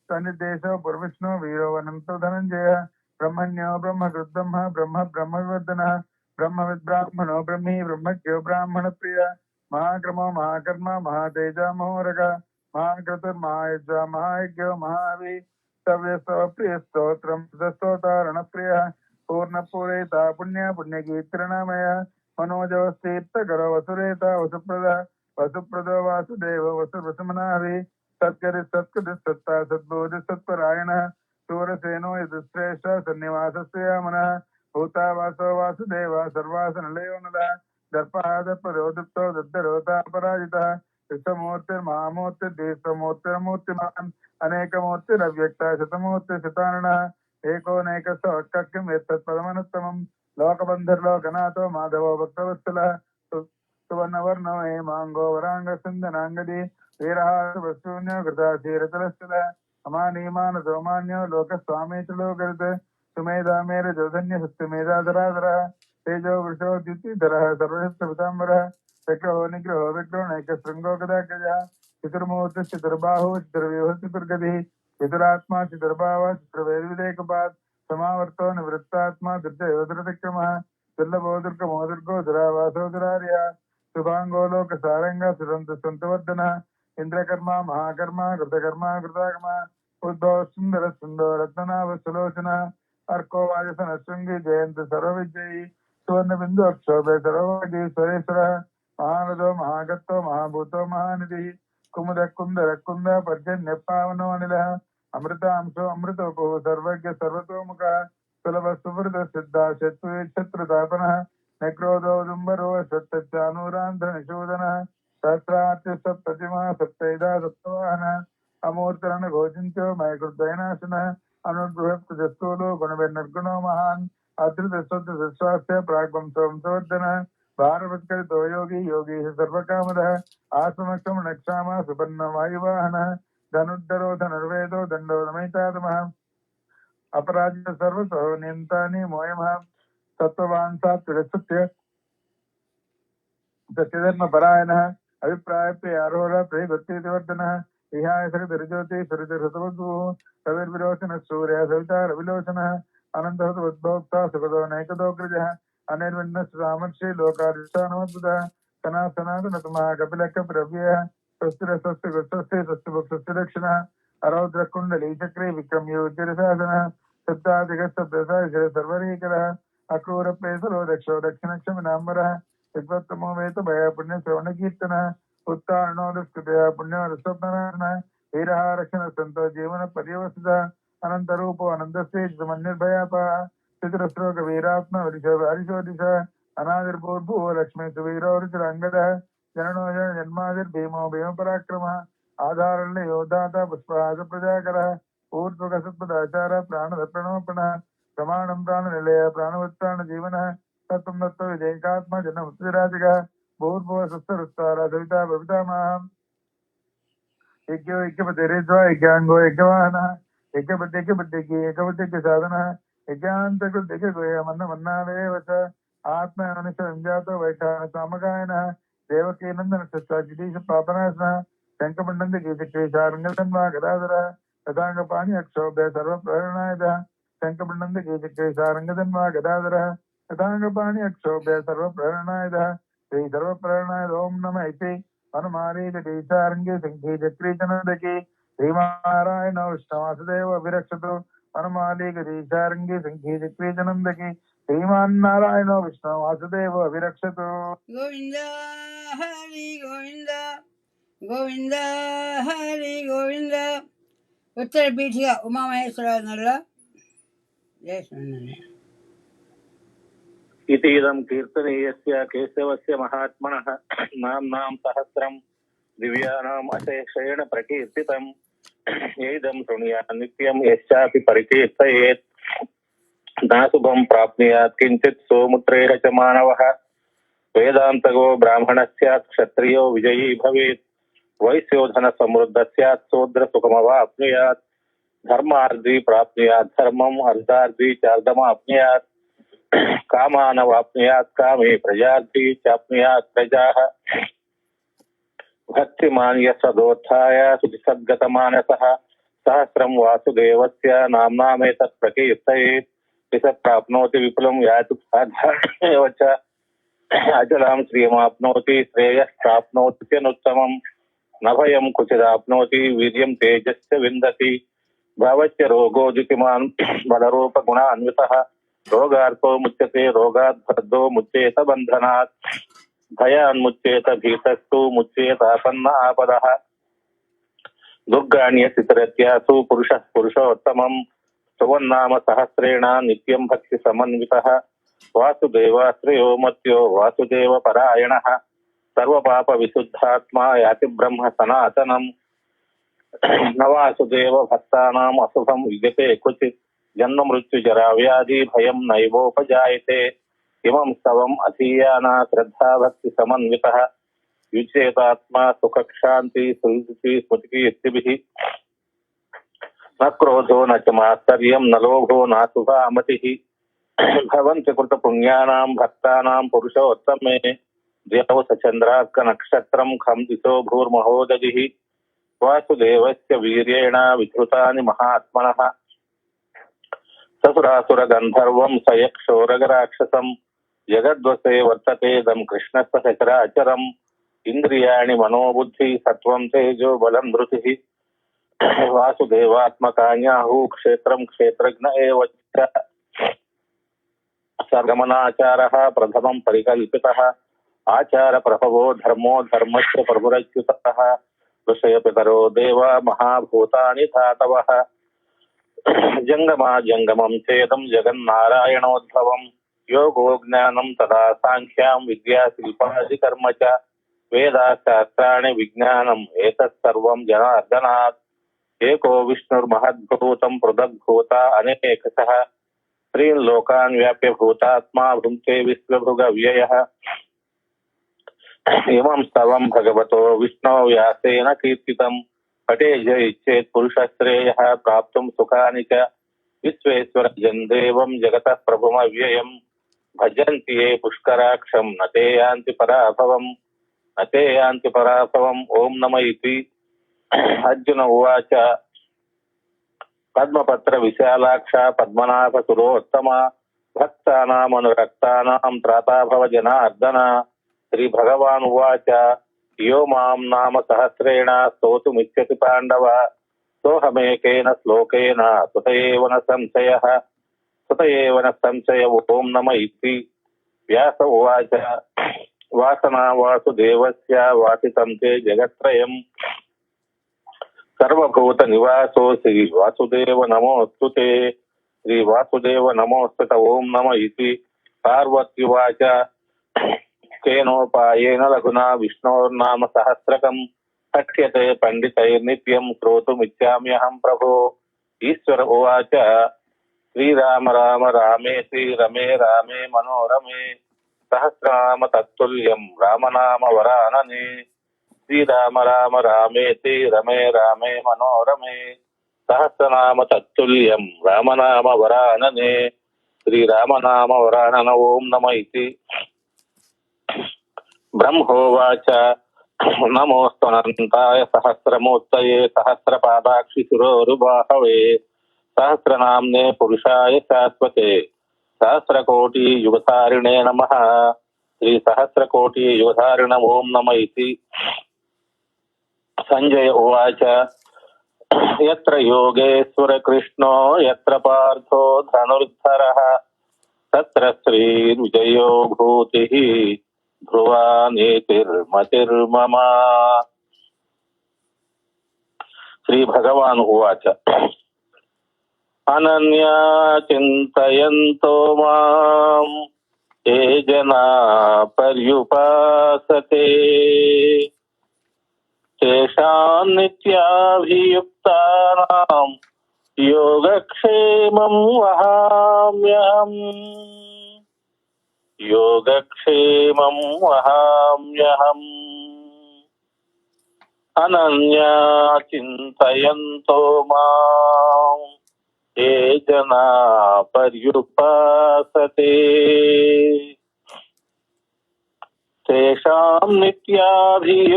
सन्निदेशो पुरविष्णु वीरो अनंतो धनंजय ब्रह्मण्यो ब्रह्मकृद्ब्रह्म ब्रह्म ब्रह्मविवर्धनः ब्रह्मविद्ब्राह्मणो ब्रह्मी ब्रह्मज्ञो ब्राह्मण प्रिय महाक्रमो महाकर्म महातेज मोहरग महाक्रतुर्महायुज महायज्ञो महावि सव्यस्तो प्रिय स्तोत्रम स्तोतारण प्रिय पूर्ण पूरेता पुण्य पुण्यकीर्तनमय मनोजवस्तीर्थकरो वसुरेता वसुप्रद वसुप्रदो वासुदेव वसुवसुमनाभि सत्करि सत्कृति सत्ता सद्बोधि सत्परायण सूरसेनो यदुश्रेष्ठ सन्निवासस्य मनः भूता वासो वासुदेव सर्वासनलयो नलः दर्पः दर्पदो दत्तो दद्धरोता पराजितः विश्वमूर्तिर्महामूर्तिर्देशमूर्तिर्मूर्तिमान् अनेकमूर्तिरव्यक्तः शतमूर्तिशताननः एकोनैकस्वक्यं यत्तत्पदमनुत्तमं लोकबन्धुर्लोकनाथो माधवो भक्तवत्सलः सुवर्णवर्णो हेमाङ्गो वराङ्गसुन्दनाङ्गदी वीरहासवशून्यो कृताशीरतलस्थलः अमानीमानसोमान्यो लोकस्वामी च लोकऋत् सुमेधामेरजोधन्य सत्यमेधाधराधरः तेजो वृषोद्युतिधरः सर्वशस्त्रपिताम्बरः विग्रहो निग्रहो विग्रहो नैकशृङ्गो गदागजः चतुर्मूर्तिः चतुर्बाहुः चतुर्व्यूहः चतुर्गतिः चतुरात्मा चतुर्भावः चतुर्वेदविदेकपात् समावर्तो निवृत्तात्मा दुर्जयोधरतिक्रमः दुर्लभो दुर्गमो दुर्गो दुरावासो दुरार्यः शुभांगो लोकसारंग सुदन्तवर्धनः इंद्रकर्मा महाकर्मा कृतकर्मा कृतागमा उद्भव सुंदर सुंदर रत्नाभ सुलोचनः अर्को वाजसन शृंगी जयंत सर्वविजयी सुवर्ण बिंदु अक्षोभे सर्वभागी सुरेश्वरः महानदो महागत्तो महाभूतो महानिधि कुमुद कुंदर कुंद पर्जन्य पावनो अनिलः अमृतांशो अमृतोपो सर्वज्ञ सर्वतोमुखः सुलभ सुवृत सिद्धा शत्रुतापनः नक्रोधो दुम्बरो सत्यचानूरांध्र निशोधनः सहस्रार्थ सप्ततिमा सप्तैदा सप्तवाहन अमूर्तरण घोषिंचो मयकृदयनाशनः अनुग्रहस्तूलो गुणनिर्गुणो महान् अधृत स्वास्थ्य प्राग्वंशवंशवर्धनः भारवत्करितो योगी योगी सर्वकामदः आत्मक्षम नक्षामा सुपन्न वायुवाहनः धनुर्धरो धनुर्वेदो दंडो नमैतातमः अपराजित सर्वतो नियंतानि मोयमः तत्त्ववान् सात्विकसत्य सत्यधर्म परायणः अभिप्राय प्रियारोह प्रिय भक्तिवर्धनः विहाय सरिज्योति सरितुः कविर्विरोचन सूर्य सविता रविलोचनः अनंत उद्भोक्ता सुखदो नैकदोग्रजः अनिर्विण्ण सामर्षि लोकाधिष्ठानमद्भुतः सनातन तुम्हा कपिलक प्रव्ययः स्वस्ति स्वस्ति स्वस्ति स्वस्ति स्वस्ति दक्षिणः अरौद्र कुंडली चक्रे विक्रम्योज्जरशासनः सप्ताधिकसप्तसाय सर्वरीकरः अक्रूर प्रेसरो दक्षो दक्षिणक्षमिनाम्बरः विद्वत्तमो वेत भय पुण्य श्रवण कीर्तन उत्तारणो दुष्कृतया पुण्यो स्वप्ननाशनः वीरः रक्षण संतो जीवन पर्यवसित अनंत रूपो अनंत स्तेज मन्यर्भयापः चित्रश्लोक वीरात्म हरिशोदिश अनादिर्भूर्भुवो लक्ष्मी सुवीरो रुचिरांगदः जननो जन्मादिर्भीमो भीम पराक्रमः आधारण्य योद्धाता पुष्पहास प्रजाकरः ऊर्ध्वक सत्पदाचार प्राणद प्रणोपणः प्रमाणं प्राणनिलय प्राणवत्प्राण जीवनः तत्त्वं दत्तो विजयकात्मा जन्ममुक्तिराजिकः भूर्भुव सुस्तरुस्तार सविता भवितामहम् यज्ञो यज्ञपतिरेज्वा यज्ञांगो यज्ञवाहनः यज्ञपत्यज्ञपत्यज्ञ एकपत्यज्ञ साधनः यज्ञान्तकृत्यज्ञमन्नमन्नादेव च आत्मनिष्ठो वैखान सामगायनः देवकी नंदन गिरीश पापनाशनः शङ्खमण्डन्दकीचक्रेशारङ्गधन्वा गदाधरः तथाङ्गपाणि अक्षोभ्य सर्वप्रेरणायतः शङ्खमण्डन्दकीचक्रेशारङ्गधन्वा गदाधरः तथाङ्गपाणि अक्षोभ्य सर्वप्रेरणायतः श्री सर्वप्रेरणाय ओम नमः इति हनुमारीचक्रेशारङ्गे शङ्खे चक्रे च नन्दके श्रीमारायण विष्णुवासुदेव अभिरक्षतु हनुमालीगरीशारङ्गे शङ्खे चक्रे च नन्दके श्रीमान्नारायण विष्णु वासुदेव अभिरक्षतु गोविंद हरि गोविंद गोविंद हरि गोविंद उत्तर पीठिका उमामहेश्वरनल्ला जय स्वामी इतीदं कीर्तनीयस्य केशवस्य महात्मनः नाम्नां सहस्रं दिव्यानाम् अशेषेण प्रकीर्तितं एदं शृणुयात् नित्यं यश्चापि परिकीर्तयेत् नाशुभं प्राप्नुयात् किञ्चित् सोमुत्रेण च मानवः वेदान्तगो ब्राह्मणः स्यात् क्षत्रियो विजयी भवेत् वैश्यो धनसमृद्धः स्यात् शूद्रसुखमवाप्नुयात् धर्मार्धी प्राप्नुयात् धर्मम् अर्धार्धी चार्धमाप्नुयात् कामानवाप्नुयात् कामे प्रजार्थी चाप्नुयात् प्रजाः भक्तिमान् यशदोत्थाय सुसद्गतमानसः सहस्रं वासुदेवस्य नाम्नामेतत् प्रकीर्तयेत् यत् प्राप्नोति विपुलं यातु साधारणमेव च अचलां श्रियमाप्नोति श्रेयः प्राप्नोति चनुत्तमम् न भयं क्वचिदाप्नोति वीर्यं तेजश्च विन्दति भवच्च रोगो द्युतिमान् बलरूपगुणान्वितः रोगार्थो मुच्यते रोगात् भद्रो मुच्येत बन्धनात् भयान्मुच्येत भीतस्तु मुच्येतापन्न आपदः दुर्गाण्यसितरत्यासु पुरुषः पुरुषोत्तमम् सुवन्नाम सहस्रेण नित्यं भक्ति समन्वितः वासुदेवाश्रयो मत्यो वासुदेव परायणः सर्वपाप विशुद्धात्मा याति ब्रह्म सनातनम् न वासुदेव भक्तानाम् अशुभं विद्यते क्वचित् जन्म मृत्यु जरा व्याधि भयं नैवोपजायते इमं स्तवम् अधीयाना श्रद्धा भक्ति समन्वितः युज्येतात्मा सुखक्षान्ति सुरुचि स्मृतिकीर्तिभिः न क्रोधो न च मात्सर्यं न लोभो न सुखा मतिः भवन्ति कृतपुण्यानां भक्तानां पुरुषोत्तमे देवसचन्द्रार्कनक्षत्रं खं दिशो भूर्महोदधिः वासुदेवस्य वीर्येण विधृतानि महात्मनः ससुरासुरगन्धर्वं स यक्षोरगराक्षसं जगद्वसे वर्तते दं कृष्णस्य सचराचरम् इन्द्रियाणि मनोबुद्धि सत्वं तेजो बलं धृतिः वासुदेवात्मकान्याहुः क्षेत्रं क्षेत्रज्ञ एव च सर्गमनाचारः प्रथमं परिकल्पितः आचारप्रभवो धर्मो धर्मस्य प्रभुरच्युतः ऋषयपितरो देवा महाभूतानि धातवः जंगमा जंगमं चेदं जगन्नारायणोद्भवं योगो ज्ञानं तदा सांख्यां विद्या शिल्पादिकर्म च वेदाशास्त्राणि विज्ञानम् एतत् सर्वं जनार्दनात् एको विष्णुर्महद्भूतं पृथग्भूता अनेकशः त्रीन् लोकान् व्याप्य भूतात्मा भुङ्क्ते विश्वभुगव्ययः इमं स्तवं भगवतो विष्णो व्यासेन कीर्तितं पठे ज इच्छेत् पुरुषश्रेयः प्राप्तुं सुखानि च विश्वेश्वर जन्देवं जगतः प्रभुमव्ययं भजन्ति ये पुष्कराक्षं न ते यान्ति पराभवम् ॐ नम इति अर्जुन उवाच पद्मपत्र विशालाक्षा पद्मनाभ सुरोत्तमा भक्तानामनुरक्तानां त्राता भव जनार्दन श्री भगवान् उवाच यो मां नाम सहस्रेण स्तोतुमिच्छति पाण्डव सोऽहमेकेन श्लोकेन सुत एव न संशय ॐ नम इति व्यास उवाच वासना वासुदेवस्य वासितं ते जगत्त्रयम् सर्वभूतनिवासोऽसि वासुदेव नमोऽस्तु ते श्री वासुदेव नमोऽस्तु ॐ नम इति पार्वत्युवाच केनोपायेन लघुना विष्णोर्नाम सहस्रकं पठ्यते पंडितैर्नित्यं श्रोतुमिच्छाम्यहं प्रभो ईश्वर उवाच श्रीराम राम रामेति रमे रामे मनोरमे सहस्रनाम तत्तुल्यं रामनाम वरानने श्रीराम राम रामेति रमे रामे मनोरमे सहस्रनाम तत्तुल्यं रामनाम वरानने श्रीरामनाम वरानन ॐ नम इति ब्रह्मोवाच नमोऽस्त्वनन्ताय सहस्रमूर्तये सहस्रपादाक्षि शिरोरुबाहवे सहस्रनाम्ने पुरुषाय शाश्वते सहस्रकोटियुगधारिणे नमः श्री सहस्रकोटियुगधारिण ॐ नम इति संजय उवाच यत्र योगेश्वर कृष्णो यत्र पार्थो धनुर्धरः तत्र श्रीर्विजयो भूतिः ध्रुवा नीतिर्मतिर्मम श्री भगवान् उवाच अनन्या चिन्तयन्तो मां ये जना पर्युपासते तेषां नित्याभियुक्तानां युक्तानां योगक्षेमं वहाम्यहम् योगक्षेमं वहाम्यहम् अनन्या चिन्तयन्तो मां ये जना पर्युपासते तेषां नित्याभियुक्तानां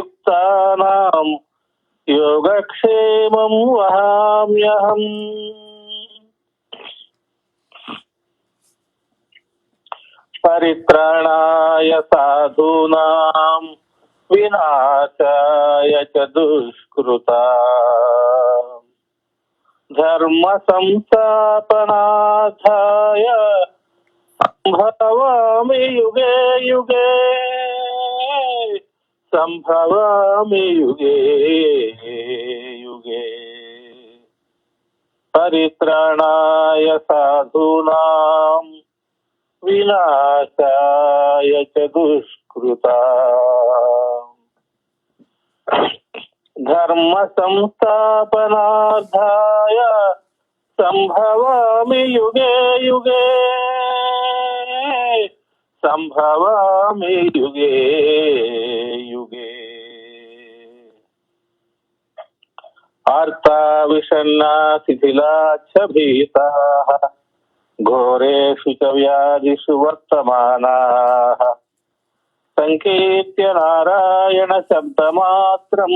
योगक्षेमं वहाम्यहम् परित्राणाय साधूनां विनाशाय च दुष्कृतां धर्म संस्थापनार्थाय संभवामि युगे युगे संभवामि युगे युगे परित्राणाय साधूनां विनाशाय च दुष्कृतां धर्म संस्थापनार्थाय संभवामि युगे युगे संभवामि युगे युगे आर्ता शिथिलाच्छ भीताः घोरेषु च व्याधिषु वर्तमानाः संकीर्त्य नारायण शब्दमात्रं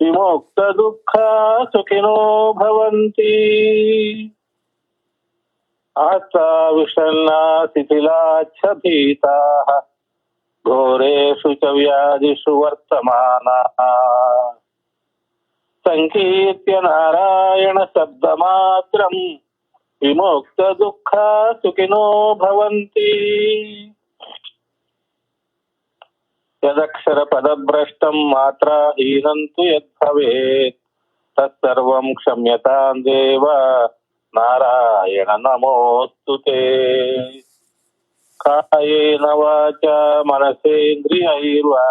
विमुक्त दुःखा सुखिनो भवन्ति आस्ता विषण्णा शिथिलाच्छ भीताः घोरेषु च व्याधिषु वर्तमानाः संकीर्त्य नारायण शब्दमात्रं विमुक्त दुःखा सुखिनो भवन्ति यदक्षर पदभ्रष्टं मात्राहीनं तु यद्भवेत् तत्सर्वं क्षम्यतां देव नारायण नमोऽस्तु ते कायेन वाचा मनसेन्द्रियैर्वा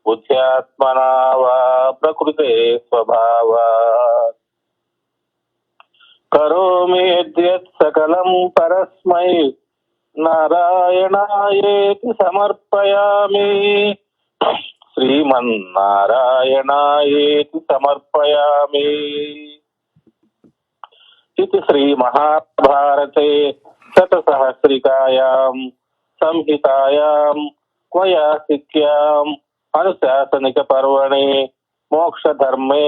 बुद्ध्यात्मना वा प्रकृते स्वभावात् करोमि यद्यत् सकलं परस्मै नारायणायेति समर्पयामि श्रीमन्नारायणायेति समर्पयामि इति श्रीमहाभारते शतसहस्रिकायां संहितायां वैयासिक्याम् अनुशासनिकपर्वणि मोक्षधर्मे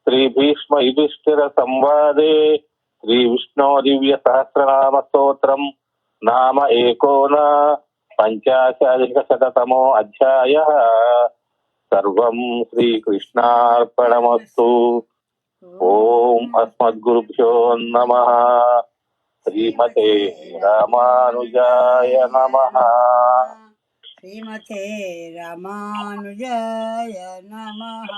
श्रीभीष्म युधिष्ठिर संवादे श्रीविष्णो दिव्य सहस्रनाम स्तोत्रम् नाम एकोनपञ्चाशदधिकशततमो अध्यायः सर्वं श्रीकृष्णार्पणमस्तु। ओम अस्मद्गुरुभ्यो नमः। श्रीमते रामानुजाय नमः। श्रीमते रामानुजाय नमः।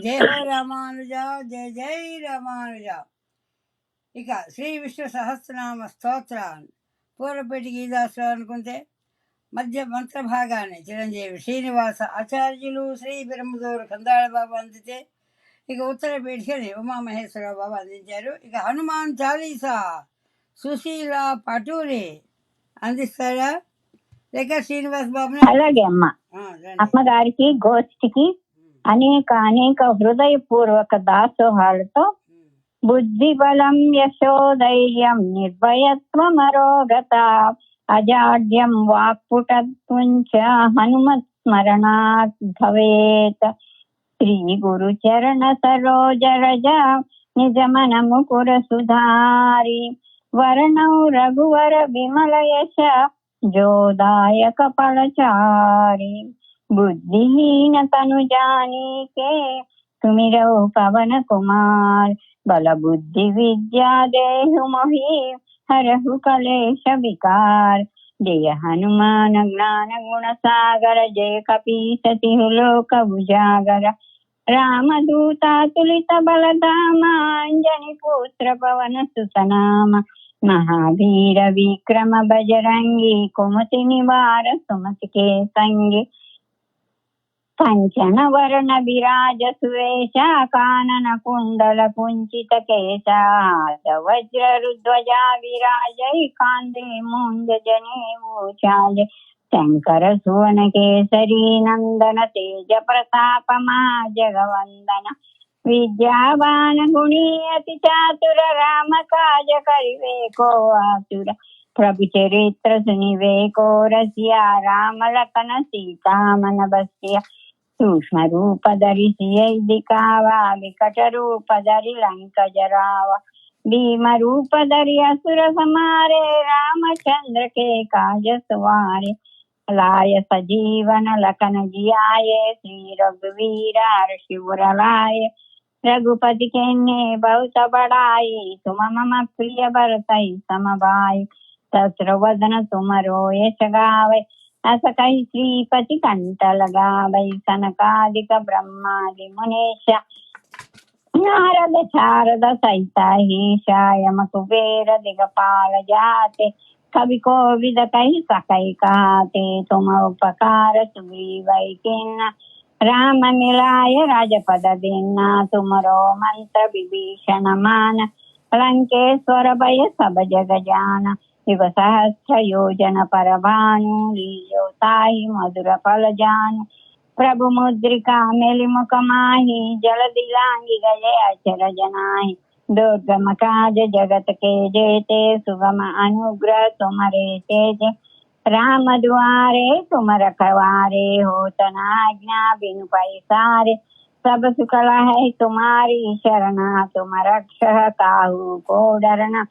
जय हो रामानुजा, जय जय रामानुजा। ఇక శ్రీ విష్ణు సహస్రనామ స్తోత్రాన్ని పూర్వపేటి గీదాసు అనుకుంటే మధ్య మంత్ర భాగాన్ని చిరంజీవి శ్రీనివాస ఆచార్యులు శ్రీ పెరంబదూరు కందాళ బాబు అందితే ఇక ఉత్తర పీఠికని ఉమామహేశ్వరరావు బాబు అందించారు. ఇక హనుమాన్ చాలీసా సుశీల పటూరి అందిస్తారా లేక శ్రీనివాస్ బాబు? అలాగే అమ్మ. అమ్మగారికి గోష్ఠికి అనేక హృదయపూర్వక దాసోహాలతో బుద్ధి బలం యశోధైర్యం నిర్భయత్వమరోగత అజాడ్యం వాక్పుటత్వంచ హనుమత్ స్మరణాత్ భవేత్. శ్రీ గురు చరణ సరోజ రజ నిజ మన ముకుర సుధారి వర్ణౌ రఘువర విమల యశ జోదాయక పళచారి బుద్ధిహీన తను జానీకే సుమిరౌ పవన కుమార్ బల బుద్ధి విద్యా దేహు మహి హరహు కలేశ వికార్. జయ హనుమాన్ జ్ఞాన గుణ సాగర జయ కపీసతి లోక ఉజాగర రామదూతాతులిత బలధామాంజని పుత్ర పవన సుతనామ మహావీర విక్రమ బజరంగి కుమతి నివార సుమతి కే సంగి కంచన వర్ణ విరాజ సువేశ కానన కుండల కుంచిత కేశ వజ్ర రుధ్వజా విరాజై కాందే మూంజ జనేవూచాయ శంకర సువన కేసరీ నందన తేజ ప్రతాప మా జగవందన విద్యావాన గుణీ అతి చాతుర రామ కాజ కరివే కో ఆతుర ప్రభు చరిత్ర సునివే కో రసియా రామ లఖన సీతా మన బసియ सूक्ष्म रूप धरि सिय दिखावा विकट रूप धरि लंक जरावा भीम रूप धरि असुर समारे रामचंद्र के काज सवारे लाय सजीवन लखन जियाए श्री रघुवीर शिवर लाय रघुपति के बहुत बड़ाई तुम मम प्रिय भरतई समभाई सहस्र वदन तुम रोय गावे अस कही श्रीपति कंठ लगावै सनकादिक ब्रह्मादि मुनीश नारद शारद सहित ईशायम कुबेर दिगपाल जाते कवि कोविद कही सकई कहते तुम उपकार सुग्रीवै किन्ना राम मिलाय राजपद दीना तुमरो मंत्र विभीषण मान लंकेश्वर भय सब जग जान युग सहस्र योजन पर भानु लील्योताहि मधुर फल जानु प्रभु मुद्रिका मेलि मुख माहि जल दिलांगी गए अचर जनाहि दुर्गम काज जगत के जेते सुगम अनुग्रह तुम्हारे तेज राम द्वारे तुम रखवारे हो तनाज्ञा बिनु पैसारे सब सुख है तुम्हारी शरणा तुम रक्ष काहू को डरना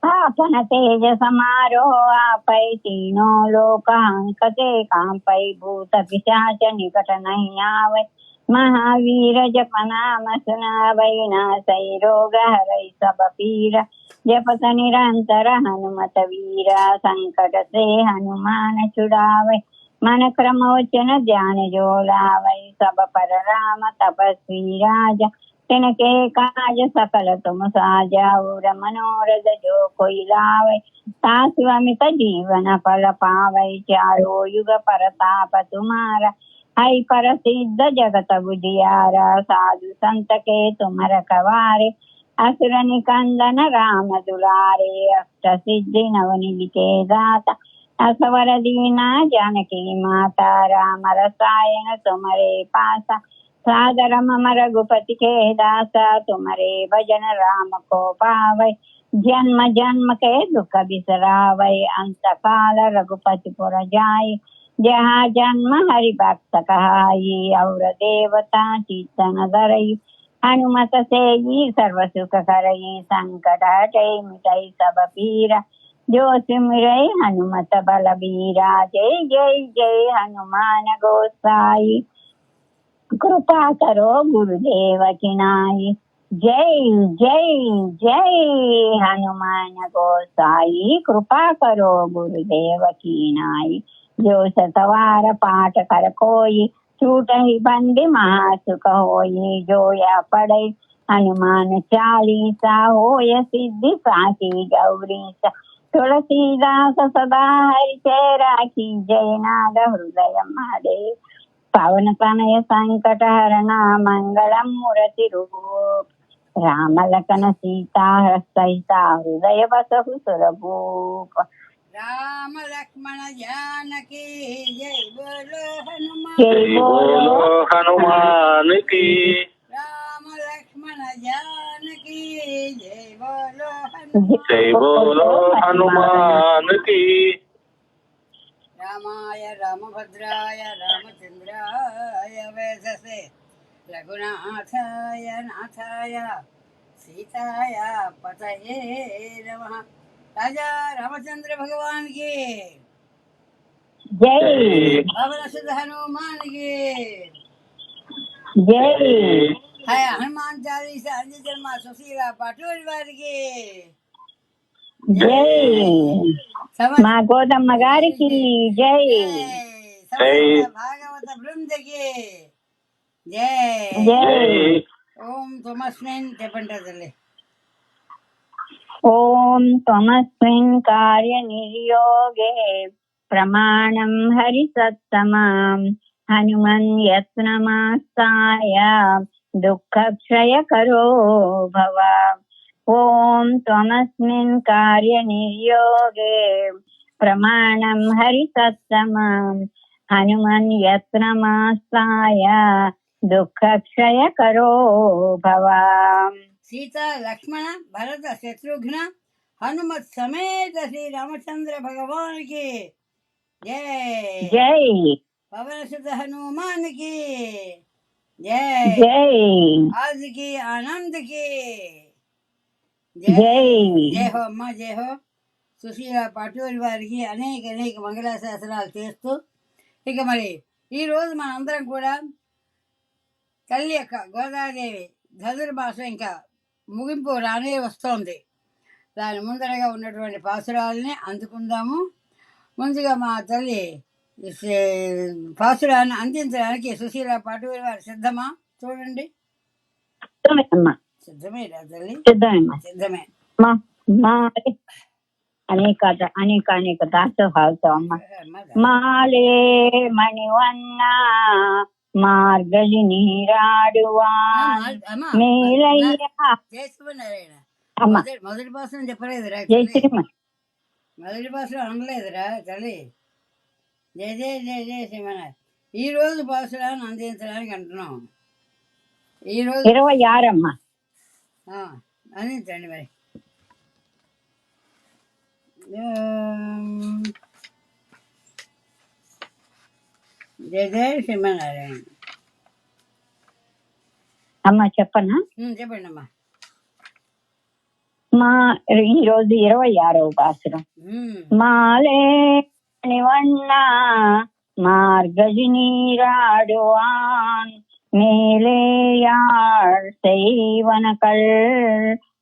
आपन तेज समारो आपै तीनों लोक हंकते कांपै भूत पिशाच निकट नहीं आवे महावीर जप नाम सुनावै नासै रोग हरै सब पीरा जपत निरंतर हनुमत वीरा संकट से हनुमान छुड़ावे मन क्रम वचन ध्यान जो लावै सब पर राम तपस्वी राजा तिनके काज सकल तुम साजा और मनोरथ जो कोई लावे तासु अमित जीवन फल पावै चारो युग परताप तुम्हारा है प्रसिद्ध जगत बुझियारा साधु संत के तुम रखवारे असुर निकंदन राम दुलारे अष्ट सिद्धि नवनिधि के दाता असवर दीना जानकी माता राम रसायन तुम्हारे पासा सादर मम रघुपति के दासा तुम्हारे भजन राम को पावै जन्म जन्म के दुख बिसरावै अंत काल रघुपति पुर जाय जहाँ जन्म हरि भक्त कहाई और देवता चित्तन धरई हनुमत से ही सर्व सुख करई संकट हटै मिटै सब पीरा जो सिमरै हनुमत बलबीरा जय जय जय हनुमान गोसाई कृपा करो गुरुदेव की नाई जय जय जय हनुमान गोसाई कृपा करो गुरुदेव की नाई जो सतवार पाठ कर कोई छूट ही बंदी महासुख होई जो या पढ़े हनुमान चालीसा होय सिद्धि साखी गौरीसा तुलसीदास सदा हरि राखी जय नाद हृदय महादेव पवन तनय संकट हरणा मंगलम मूर्ति रूप राम लखन सीता सहिता हृदय बसहु सुरभूप राम लक्ष्मण जानकी जय बोलो हनुमान जय बोलो हनुमान की राम लक्ष्मण जानकी जय बोलो जय बोलो हनुमान की रामाय रामभद्राय रामचंद्राय वेधसे रघुनाथाय नाथाय सीताय पतये नमः। राजा रामचंद्र भगवान की जय पवन सुत हनुमान की जय है हनुमान चालीसा अंजनमा सुशीला पाटोल की जय माँ गोदम्म गारिकी जय समस्त भागवत वृंद की जय जय ओम त्वमस्मिन् చెప్పండి ओम त्वमस्मिन् कार्य निर्योगे प्रमाणं हरिसत्तमां हनुमन्यत्नमास्ताय दुःखक्षयकरो भव। ॐ त्वमस्मिन् कार्यनिर्योगे प्रमाणं हरिसत्तमम् हनुमन्यत्नमास्ताय दुःखक्षयकरो भव। సీత లక్ష్మణ భరత శత్రుఘ్న హనుమత్ సమేత శ్రీ రామచంద్ర భగవానికి జై. जय పవన సుత హనుమానికి జై. जय ఆదికి ఆనంద్కి జై. जय జై హో అమ్మ జై హో. సుశీల పాటూరి వారికి అనేక అనేక మంగళాశాసనాలు చేస్తూ ఇక మరి ఈరోజు మనందరం కూడా తల్లి యొక్క గోదాదేవి ధనుర్మాసం ఇంకా ముగింపు రానే వస్తోంది. దాని ముందరగా ఉన్నటువంటి పాసురాలని అందుకుందాము. ముందుగా మా తల్లి పాసురాన్ని అందించడానికి సుశీల పాటూరి వారు సిద్ధమా? చూడండి, అమ్మా సిద్ధమేరా తల్లి? సిద్ధమేమ్మా సిద్ధమే. అనేక దాసోహాలతో అమ్మ. మాలే మణివన్న మార్గలి నీరాడువా మేలయ్య. జయశ్రీనారాయణ అమ్మ మొదటి పాసురం చెప్పలేదురా? జై శ్రీమన్ మొదటి పాసురం అనలేదురా తల్లి? జయ జయ జయ జయ శ్రీమన్నారాయణ. ఈ రోజు పాసురాన్ని అందించడానికి అంటున్నాం. ఈరోజు 26 అమ్మా. అందించండి మరి. జయ జయ శ్రీమన్నారాయణ. అమ్మ చెప్పన్నా? చెప్పండి అమ్మా. ఈరోజు 26వ పాసురం. మాలే నివన్న మార్గజి நீராடுவான் மேலேயாள் செய்வனகள்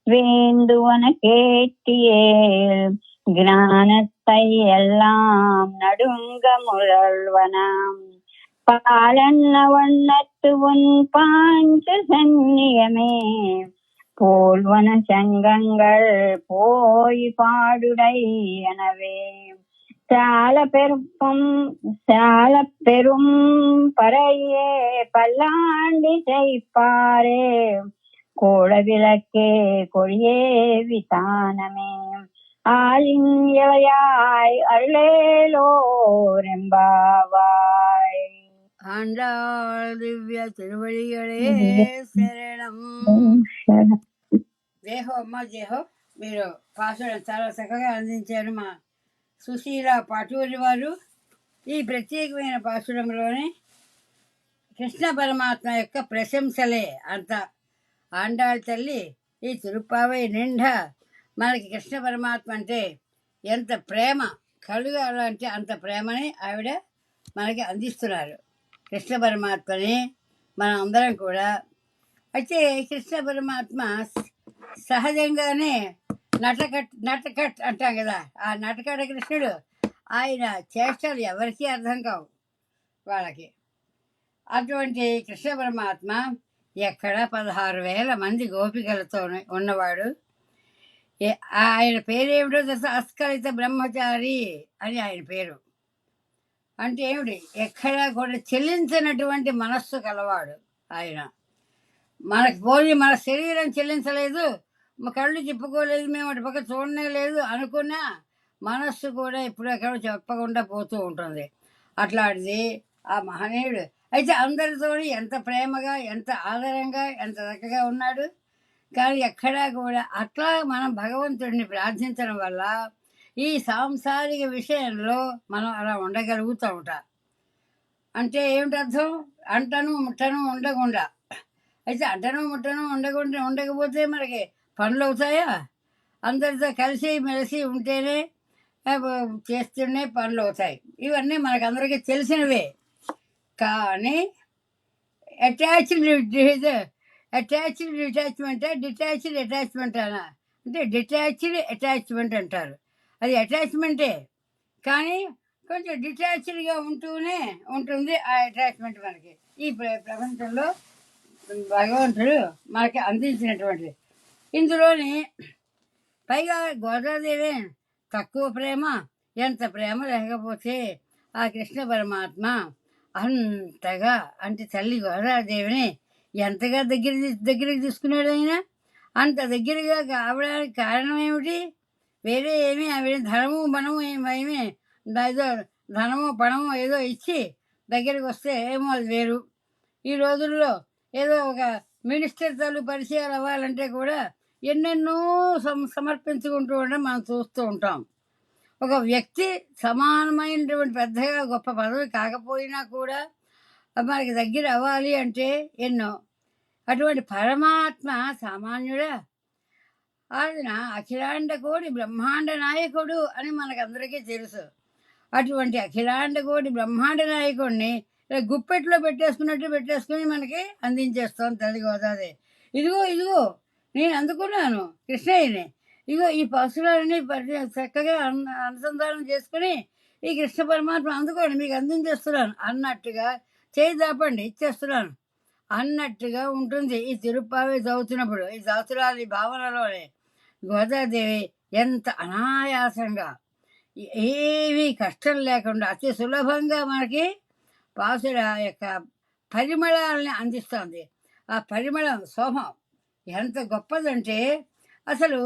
வேந்துவன கேட்டியேல் ஞானத்தை எல்லாம் நடுங்க முழல்வனாம் பாலன்ன வண்ணத்து உன் பாஞ்ச சன்னியமே போல்வன சங்கங்கள் போய் பாடுடை எனவே சால பெரும் பறையே பல்லாண்டி செய்ப்பாரே கோள விளக்கே கொடியே விதானமே ஆளின் இளையாய் அருளேலோரெம்பாவாய். ஆண்டாள் திவ்ய திருவழிகளே శరణం. జయహో అమ్మ జయహో. మీరు పాసురం చాలా చక్కగా అందించారు మా సుశీల పాటూరి వారు. ఈ ప్రత్యేకమైన పాసురంలోనే కృష్ణ పరమాత్మ యొక్క ప్రశంసలే అంత. ఆండాళ్ తల్లి ఈ తిరుప్పావై నిండా మనకి కృష్ణ పరమాత్మ అంటే ఎంత ప్రేమ కలుగాలంటే అంత ప్రేమని ఆవిడ మనకి అందిస్తున్నారు. కృష్ణ పరమాత్మని మనం అందరం కూడా. అయితే కృష్ణ పరమాత్మ సహజంగానే నటకట్ అంటాం కదా. ఆ నటకట కృష్ణుడు ఆయన చేష్టలు ఎవరికీ అర్థం కావు వాళ్ళకి. అటువంటి కృష్ణ పరమాత్మ ఎక్కడ 16,000 మంది గోపికలతో ఉన్నవాడు. ఆయన పేరేమిటో తెలుసా? అస్కలిత బ్రహ్మచారి అని ఆయన పేరు. అంటే ఏమిటి? ఎక్కడా కూడా చెల్లించినటువంటి మనస్సు కలవాడు ఆయన. మనకు పోయి మన శరీరం చెల్లించలేదు, మా కళ్ళు చెప్పుకోలేదు, మేము అటు పక్క చూడనే లేదు అనుకున్నా మనస్సు కూడా ఇప్పుడు ఎక్కడో చెప్పకుండా పోతూ ఉంటుంది. అట్లాంటిది ఆ మహనీయుడు. అయితే అందరితో ఎంత ప్రేమగా, ఎంత ఆదరంగా, ఎంత చక్కగా ఉన్నాడు. కానీ ఎక్కడా కూడా అట్లా మనం భగవంతుడిని ప్రార్థించడం వల్ల ఈ సాంసారిక విషయంలో మనం అలా ఉండగలుగుతూ ఉంటాం. అంటే ఏమిటి అర్థం? అంటను ముట్టను ఉండకుండా. అయితే అంటను ముట్టను ఉండకపోతే మనకి పనులు అవుతాయా? అందరితో కలిసి మెలిసి ఉంటేనే చేస్తూనే పనులు అవుతాయి. ఇవన్నీ మనకందరికీ తెలిసినవే. కానీ అటాచ్డ్ డిటాచ్డ్ అటాచ్మెంట్ అనా అంటే డిటాచ్డ్ అటాచ్మెంట్ అంటారు. అది అటాచ్మెంటే, కానీ కొంచెం డిటాచ్డ్గా ఉంటూనే ఉంటుంది ఆ అటాచ్మెంట్ మనకి. ఈ ప్రపంచంలో భగవంతుడు మనకి అందించినటువంటిది. ఇందులోని పైగా గోదాదేవి తక్కువ ప్రేమ, ఎంత ప్రేమ లేకపోతే ఆ కృష్ణ పరమాత్మ అంతగా అంటే తల్లి గోదాదేవిని ఎంతగా దగ్గరికి తీసుకున్నాడు ఆయన. అంత దగ్గరగా కావడానికి కారణం ఏమిటి? వేరే ఏమీ ఆవిడ ధనము బణము ఏమీ ఏదో ధనము పణము ఏదో ఇచ్చి దగ్గరికి వస్తే ఏమో అది వేరు. ఈ రోజుల్లో ఏదో ఒక మినిస్టర్ తల్లి పరిచయాలు అవ్వాలంటే కూడా ఎన్నెన్నో సమర్పించుకుంటూ ఉండడం మనం చూస్తూ ఉంటాం. ఒక వ్యక్తి సమానమైనటువంటి పెద్దగా గొప్ప పదవి కాకపోయినా కూడా మనకి దగ్గర అవ్వాలి అంటే ఎన్నో. అటువంటి పరమాత్మ సామాన్యుడా? ఆయన అఖిలాండ కోటి బ్రహ్మాండ నాయకుడు అని మనకందరికీ తెలుసు. అటువంటి అఖిలాండ కోటి బ్రహ్మాండ నాయకుడిని గుప్పెట్లో పెట్టేసుకుని మనకి అందించేస్తాం తల్లి గోదాదేవి. ఇదిగో నేను అందుకున్నాను కృష్ణయ్యని, ఇగో ఈ పశువులని చక్కగా అనుసంధానం చేసుకుని ఈ కృష్ణ పరమాత్మ అందుకోండి మీకు అందించేస్తున్నాను అన్నట్టుగా చేయి దాపండి ఇచ్చేస్తున్నాను అన్నట్టుగా ఉంటుంది. ఈ తిరుప్పావి చదువుతున్నప్పుడు ఈ దాసురాలి భావనలోనే గోదాదేవి ఎంత అనాయాసంగా ఏమీ కష్టం లేకుండా అతి సులభంగా మనకి పాసుల యొక్క పరిమళాలని అందిస్తుంది. ఆ పరిమళం శోభం ఎంత గొప్పదంటే అసలు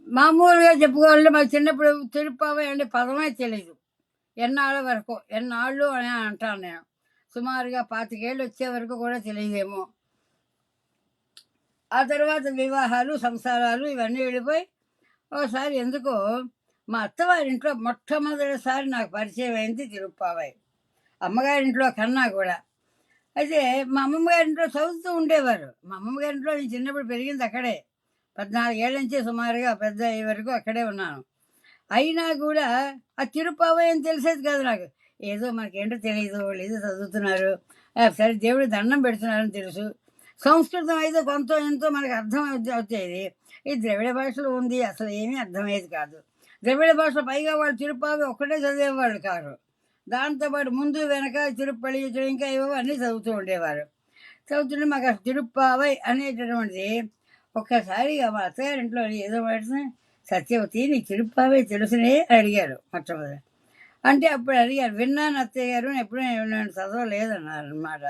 మామూలుగా చెప్పుకోవాలంటే మాకు చిన్నప్పుడు తిరుప్పావి అంటే పదమే తెలియదు. ఎన్నాళ్ళు అని అంటాను నేను. సుమారుగా 25 ఏళ్ళు వచ్చే వరకు కూడా తెలియదేమో. ఆ తర్వాత వివాహాలు సంసారాలు ఇవన్నీ వెళ్ళిపోయి ఒకసారి ఎందుకో మా అత్తవారింట్లో మొట్టమొదటిసారి నాకు పరిచయం అయింది తిరుప్పావై. అమ్మగారింట్లో కన్నా కూడా. అయితే మా అమ్మమ్మగారింట్లో చదువుతూ ఉండేవారు. మా అమ్మమ్మగారింట్లో నేను చిన్నప్పుడు పెరిగింది అక్కడే. 14 ఏళ్ళ నుంచి సుమారుగా పెద్ద అయ్యే వరకు అక్కడే ఉన్నాను. అయినా కూడా ఆ తిరుప్పావై అని తెలిసేది కాదు నాకు. ఏదో మనకేంటో తెలియదు, వాళ్ళు ఏదో చదువుతున్నారు, సరే దేవుడు దండం పెడుతున్నారని తెలుసు. సంస్కృతం అయితే కొంత ఎంతో మనకు అర్థం అవుతాయి. ఈ ద్రవిడ భాషలో ఉంది అసలు ఏమీ అర్థమయ్యేది కాదు. ద్రవిడ భాష పైగా వాళ్ళు తిరుప్పావై ఒక్కటే చదివేవాళ్ళు కాదు. దాంతోపాటు ముందు వెనక తిరుప్పళి ఇంకా ఏవో అన్నీ చదువుతూ ఉండేవారు. చదువుతుంటే మాకు తిరుప్పావై అనేటటువంటిది ఒక్కసారిగా మా అత్తగారింట్లో ఏదో పడుతుంది, సత్యవతి నీకు తిరుప్పావై తెలుసునే అడిగారు మొట్టమొదటి. అంటే అప్పుడు అడిగారు, విన్నాను అత్తయ్య గారు, ఎప్పుడూ నేను చదవలేదన్నారు అనమాట.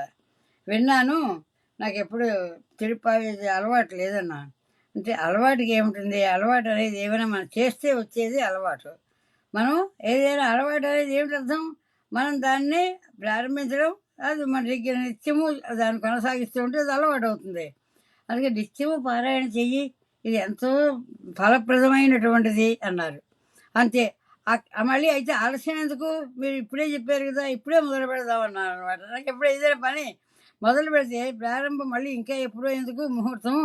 విన్నాను, నాకు ఎప్పుడు తిరుప్పావై అలవాటు లేదన్నాను. అంటే అలవాటుకి ఏముంటుంది? అలవాటు అనేది ఏమైనా మనం చేస్తే వచ్చేది అలవాటు. మనం ఏదైనా అలవాటు అనేది ఏమిటి అర్థం? మనం దాన్ని ప్రారంభించడం, అది మనకి నిత్యము దాన్ని కొనసాగిస్తూ ఉంటే అది అలవాటు అవుతుంది. అందుకే నిత్యము పారాయణ చెయ్యి, ఇది ఎంతో ఫలప్రదమైనటువంటిది అన్నారు. అంతే. మళ్ళీ అయితే ఆలస్యం ఎందుకు, మీరు ఇప్పుడే చెప్పారు కదా, ఇప్పుడే మొదలు పెడదామన్నారు అనమాట. నాకు ఎప్పుడు ఏదైనా పని మొదలు పెడితే ప్రారంభం మళ్ళీ ఇంకా ఎప్పుడో ఎందుకు ముహూర్తం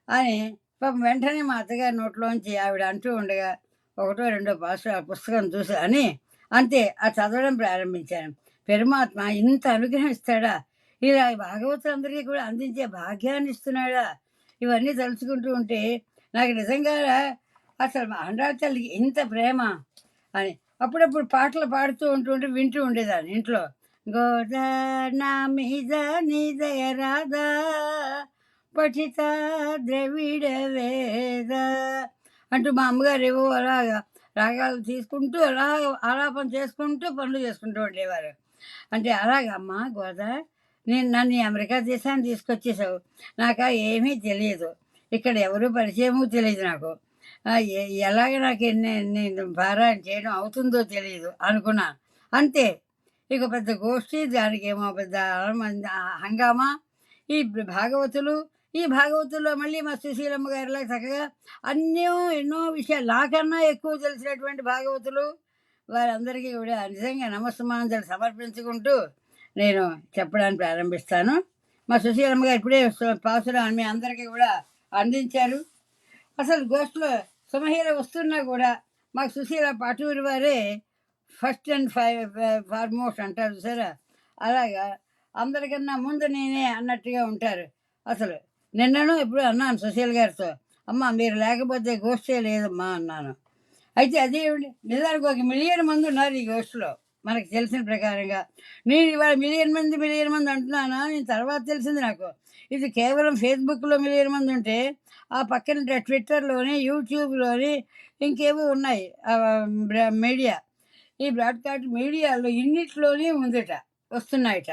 అని పాపం వెంటనే మా అత్తగారి నోట్లోంచి ఆవిడ అంటూ ఉండగా 1 2 పుస్తకం చూసి అని అంతే ఆ చదవడం ప్రారంభించాను. పరమాత్మ ఇంత అనుగ్రహిస్తాడా? ఇలా భాగవతులందరికీ కూడా అందించే భాగ్యాన్ని ఇస్తున్నాడా? ఇవన్నీ తలుచుకుంటూ ఉంటే నాకు నిజంగా అసలు ఆండాళ్ళ తల్లికి ఇంత ప్రేమ అని అప్పుడప్పుడు పాటలు పాడుతూ ఉంటుంటే వింటూ ఉండేదాన్ని ఇంట్లో. గోదా నా మీద నీ దయ రాధా పఠిత ద్రవిడ వేద అంటూ మా అమ్మగారు ఏవో అలాగా రాగాలు తీసుకుంటూ అలాగ ఆలాపన చేసుకుంటూ పనులు చేసుకుంటూ ఉండేవారు. అంటే అలాగమ్మా గోదా, నన్ను అమెరికా దేశాన్ని తీసుకొచ్చేసావు, నాకు ఏమీ తెలియదు, ఇక్కడ ఎవరు పరిచయమూ తెలియదు, నాకు ఎలాగ నాకు నేను పారాయణ చేయడం అవుతుందో తెలియదు అనుకున్నాను. అంతే. ఇక పెద్ద గోష్ఠి, దానికి ఏమో పెద్ద హంగామా. ఈ భాగవతుల్లో మళ్ళీ మా సుశీలమ్మ గారిలా చక్కగా ఎన్నో విషయాలు నాకన్నా ఎక్కువ తెలిసినటువంటి భాగవతులు వారందరికీ కూడా నిజంగా నమస్సమాంజలు సమర్పించుకుంటూ నేను చెప్పడానికి ప్రారంభిస్తాను. మా సుశీలమ్మ గారు ఇప్పుడే పాసురాన్ని మీ అందరికీ కూడా అందించారు. అసలు గోష్ఠిలో సుమహీర వస్తున్నా కూడా మాకు సుశీల పాటూరి వారే ఫస్ట్ అండ్ ఫార్మోస్ట్ అంటారు సరే, అలాగా అందరికన్నా ముందు నేనే అన్నట్టుగా ఉంటారు. అసలు నిన్నను ఎప్పుడు అన్నాను సుశీల గారితో, అమ్మ మీరు లేకపోతే గోష్ఠే లేదమ్మా అన్నాను. అయితే అదే నిజానికి 1 మిలియన్ మంది ఉన్నారు ఈ గోష్ఠిలో మనకు తెలిసిన ప్రకారంగా. నేను ఇవాళ మిలియన్ మంది అంటున్నానా, నేను తర్వాత తెలిసింది నాకు. ఇది కేవలం ఫేస్బుక్లో 1 మిలియన్ మంది ఉంటే ఆ పక్కన ట్విట్టర్లోని యూట్యూబ్లోని ఇంకేవో ఉన్నాయి మీడియా, ఈ బ్రాడ్కాస్ట్ మీడియాలో ఇన్నిట్లోనే ఉందట, వస్తున్నాయట.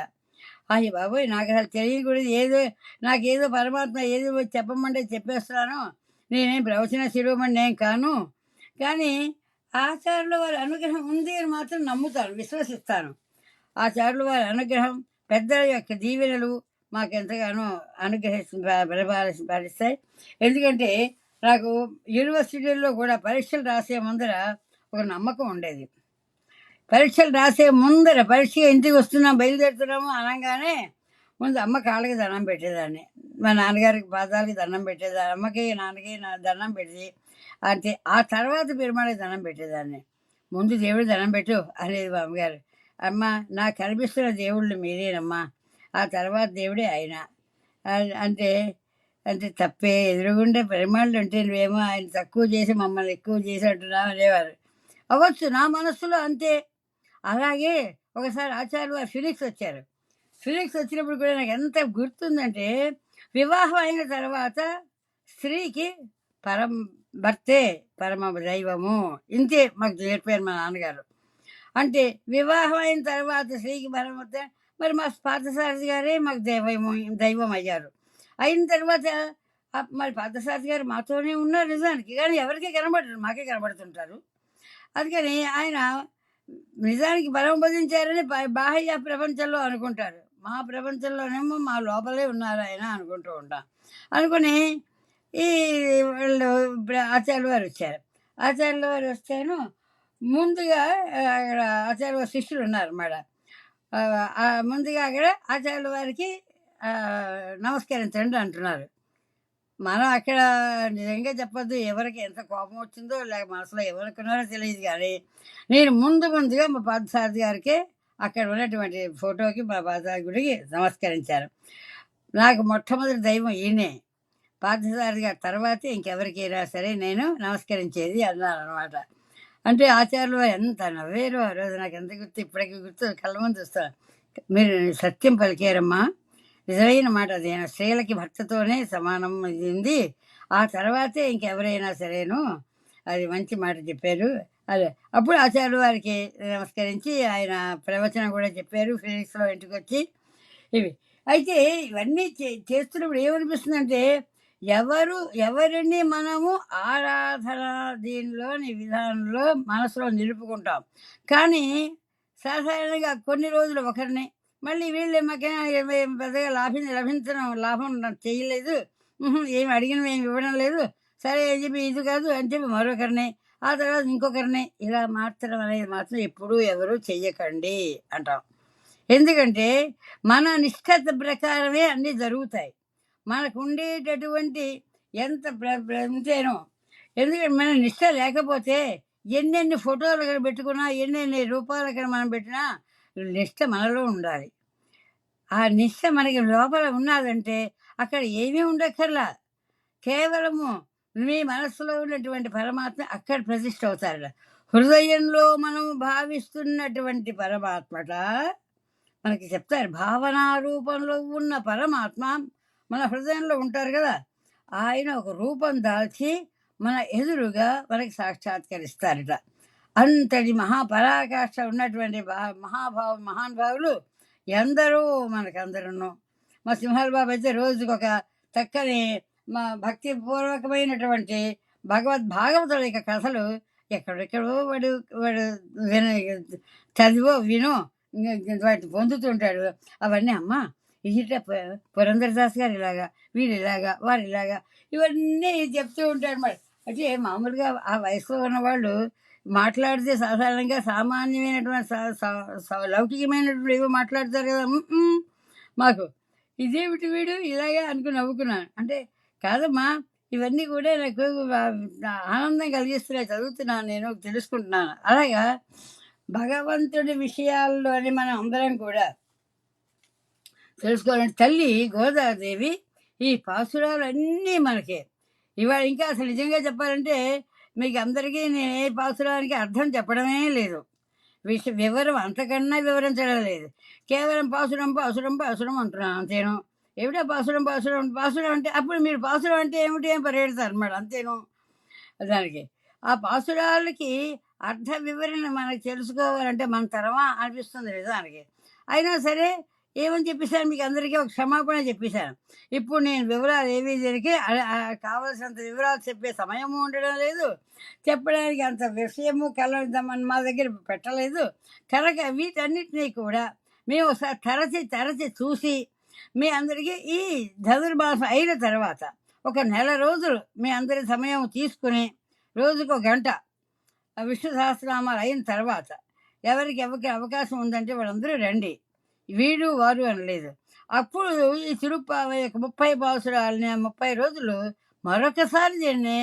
అయ్య బాబోయ్, నాకు అసలు తెలియకూడదు. నాకేదో పరమాత్మ ఏదో చెప్పమంటే చెప్పేస్తున్నాను. నేనేం ప్రవచన శిరోమణి నేను కాను. కానీ ఆచార్యుల వారి అనుగ్రహం ఉంది అని మాత్రం నమ్ముతాను, విశ్వసిస్తాను. ఆచార్యుల వారి అనుగ్రహం, పెద్దల యొక్క దీవెనలు మాకెంతగానో పరిస్తాయి. ఎందుకంటే నాకు యూనివర్సిటీల్లో కూడా పరీక్షలు రాసే ముందర ఒక నమ్మకం ఉండేది. పరీక్షలు రాసే ముందర, పరీక్ష ఇంటికి వస్తున్నాం బయలుదేరుతున్నాము అనగానే ముందు అమ్మ కాళ్ళకి దండం పెట్టేదాన్ని, మా నాన్నగారికి పాదాలకి దండం పెట్టేదాన్ని, అమ్మకి నాన్నకి దండం పెట్టి అంతే. ఆ తర్వాత పెరుమాళకి దండం పెట్టేదాన్ని. ముందు దేవుడు దండం పెట్టు అనేది మా అమ్మగారు. అమ్మ, నాకు కనిపిస్తున్న దేవుళ్ళు మీరేనమ్మా, ఆ తర్వాత దేవుడే ఆయన అంటే అంటే తప్పే. ఎదురుగుండే పెరుమాళ్ళు అంటే నువ్వేమో ఆయన తక్కువ చేసి మమ్మల్ని ఎక్కువ చేసి అంటున్నావు అనేవారు. అవ్వచ్చు, నా మనస్సులో అంతే. అలాగే ఒకసారి ఆచార్యులు వారు ఫినిక్స్ వచ్చారు. ఫినిక్స్ వచ్చినప్పుడు కూడా నాకు ఎంత గుర్తుందంటే, వివాహం అయిన తర్వాత స్త్రీకి భర్తే పరమ దైవము, ఇంతే మాకు నేర్పారు మా నాన్నగారు. అంటే వివాహం అయిన తర్వాత స్త్రీకి భర్త, మరి మా పార్థసారథి గారే మాకు దైవం అయ్యారు. అయిన తర్వాత మరి పార్థసారథి గారు మాతోనే ఉన్నారు నిజానికి, కానీ ఎవరికీ కనబడరు, మాకే కనబడుతుంటారు. అందుకని ఆయన నిజానికి బలం భజించారని బాహ్య ప్రపంచంలో అనుకుంటారు, మా ప్రపంచంలోనేమో మా లోపలే ఉన్నారు ఆయన అనుకుంటూ ఉంటాం. అనుకుని ఈ వాళ్ళు ఆచార్యుల వారు వచ్చారు. ఆచార్యుల వారు వస్తేను ముందుగా అక్కడ ఆచార్య వారి శిష్యులు ఉన్నారన్నమాట. ముందుగా అక్కడ ఆచార్యుల వారికి నమస్కరించండి అంటున్నారు. మనం అక్కడ నిజంగా చెప్పొద్దు, ఎవరికి ఎంత కోపం వచ్చిందో లేక మనసులో ఎవరుకున్నారో తెలియదు, కానీ నేను ముందుగా మా పార్థసారథి గారికి అక్కడ ఉన్నటువంటి ఫోటోకి, మా పార్థసారథి గుడికి నమస్కరించాను. నాకు మొట్టమొదటి దైవం ఈయనే, పార్థసారథి గారి తర్వాతే ఇంకెవరికైనా సరే నేను నమస్కరించేది అన్నాను అనమాట. అంటే ఆచార్యులు ఎంత నవ్వేరు ఆ రోజు, నాకు ఎంత గుర్తు, ఇప్పటికీ గుర్తు, కళ్ళ ముందు చూస్తాను. మీరు సత్యం పలికారమ్మా, నిజమైన మాట అది. స్త్రీలకి భర్తతోనే సమానం అయింది, ఆ తర్వాతే ఇంకెవరైనా సరేను, అది మంచి మాట చెప్పారు. అదే అప్పుడు ఆచార్యుల వారికి నమస్కరించి ఆయన ప్రవచనం కూడా చెప్పారు ఫినిక్స్లో ఇంటికి వచ్చి. ఇవి అయితే ఇవన్నీ చేస్తున్నప్పుడు ఏమనిపిస్తుందంటే, ఎవరిని మనము ఆరాధన దీనిలోని విధానంలో మనసులో నిలుపుకుంటాం. కానీ సాధారణంగా కొన్ని రోజులు ఒకరిని, మళ్ళీ వీళ్ళు మాకేం పెద్దగా లాభం చేయలేదు, ఏమి అడిగినవి ఏమి ఇవ్వడం లేదు, సరే అని చెప్పి ఇది కాదు అని చెప్పి మరొకరిని, ఆ తర్వాత ఇంకొకరిని, ఇలా మార్చడం అనేది మాత్రం ఎప్పుడూ ఎవరు చెయ్యకండి అంటాం. ఎందుకంటే మన నిష్ఠత ప్రకారమే అన్నీ జరుగుతాయి. మనకు ఉండేటటువంటి ఎంత అంతేనో. ఎందుకంటే మన నిష్ఠ లేకపోతే ఎన్నెన్ని ఫోటోలు అక్కడ పెట్టుకున్నా, ఎన్నెన్ని రూపాయలు అక్కడ మనం పెట్టినా, నిష్ఠ మనలో ఉండాలి. ఆ నిష్ఠ మనకి లోపల ఉన్నదంటే అక్కడ ఏమీ ఉండక్కర్లా, కేవలము మీ మనస్సులో ఉన్నటువంటి పరమాత్మ అక్కడ ప్రతిష్ఠ అవుతారట. హృదయంలో మనం భావిస్తున్నటువంటి పరమాత్మట మనకి చెప్తారు, భావనా రూపంలో ఉన్న పరమాత్మ మన హృదయంలో ఉంటారు కదా, ఆయన ఒక రూపం దాల్చి మన ఎదురుగా మనకి సాక్షాత్కరిస్తారట. అంతటి మహాపరాకాష్ఠ ఉన్నటువంటి మహానుభావులు ఎందరో మనకందరూ. మా సింహాల బాబు అయితే రోజుకొక చక్కని మా భక్తిపూర్వకమైనటువంటి భాగవతుల యొక్క కథలు ఎక్కడెక్కడో వాడు చదివో వినో వాటిని పొందుతుంటాడు. అవన్నీ అమ్మ ఇట పురంధరదాస్ గారు ఇలాగా, వీడు ఇలాగా, వారు ఇలాగా, ఇవన్నీ చెప్తూ ఉంటాడు మరి. అంటే మామూలుగా ఆ వయసులో ఉన్నవాళ్ళు మాట్లాడితే సాధారణంగా సామాన్యమైనటువంటి లౌకికమైనటువంటి ఏవో మాట్లాడతారు కదా. మాకు ఇదేమిటి వీడు ఇలాగే అనుకుని నవ్వుకున్నాను. అంటే కాదమ్మా, ఇవన్నీ కూడా నాకు ఆనందం కలిగిస్తున్నాయి, చదువుతున్నాను, నేను తెలుసుకుంటున్నాను. అలాగా భగవంతుడి విషయాల్లోని మనం అందరం కూడా తెలుసుకోవాలంటే తల్లి గోదాదేవి ఈ పాసురాలన్నీ మనకే ఇవాళ. ఇంకా అసలు నిజంగా చెప్పాలంటే మీకు అందరికీ నేను ఏ పాసురానికి అర్థం చెప్పడమే లేదు, వివరం అంతకన్నా వివరించడం లేదు. కేవలం పాసురం అంటున్నాను అంతేను. ఏమిటో పాసురం అంటే అప్పుడు మీరు పాసురం అంటే ఏమిటి అని పరిగెడతారు అన్నమాట, అంతేను. దానికి ఆ పాసురాలకి అర్థ వివరణ మనకు తెలుసుకోవాలంటే మన తరమా అనిపిస్తుంది నిజానికి. అయినా సరే ఏమని చెప్పేసాను మీకు అందరికీ ఒక క్షమాపణ చెప్పేశాను. ఇప్పుడు నేను వివరాలు ఏవి జరిగి కావలసినంత వివరాలు చెప్పే సమయము ఉండడం లేదు, చెప్పడానికి అంత విషయము కలవద్దామని మా దగ్గర పెట్టలేదు కనుక వీటన్నిటినీ కూడా మేము ఒకసారి తరచి చూసి మీ అందరికీ ఈ ధనుర్మాసం అయిన తర్వాత ఒక నెల రోజులు మీ అందరి సమయం తీసుకుని రోజుకు 1 గంట విష్ణు సహస్రనామాలు అయిన తర్వాత ఎవరికి అవకాశం ఉందంటే వాళ్ళందరూ రండి, వీడు వారు అనలేదు. అప్పుడు ఈ తిరుప్పావై 30 పాసురాలని 30 రోజులు మరొకసారి దీన్ని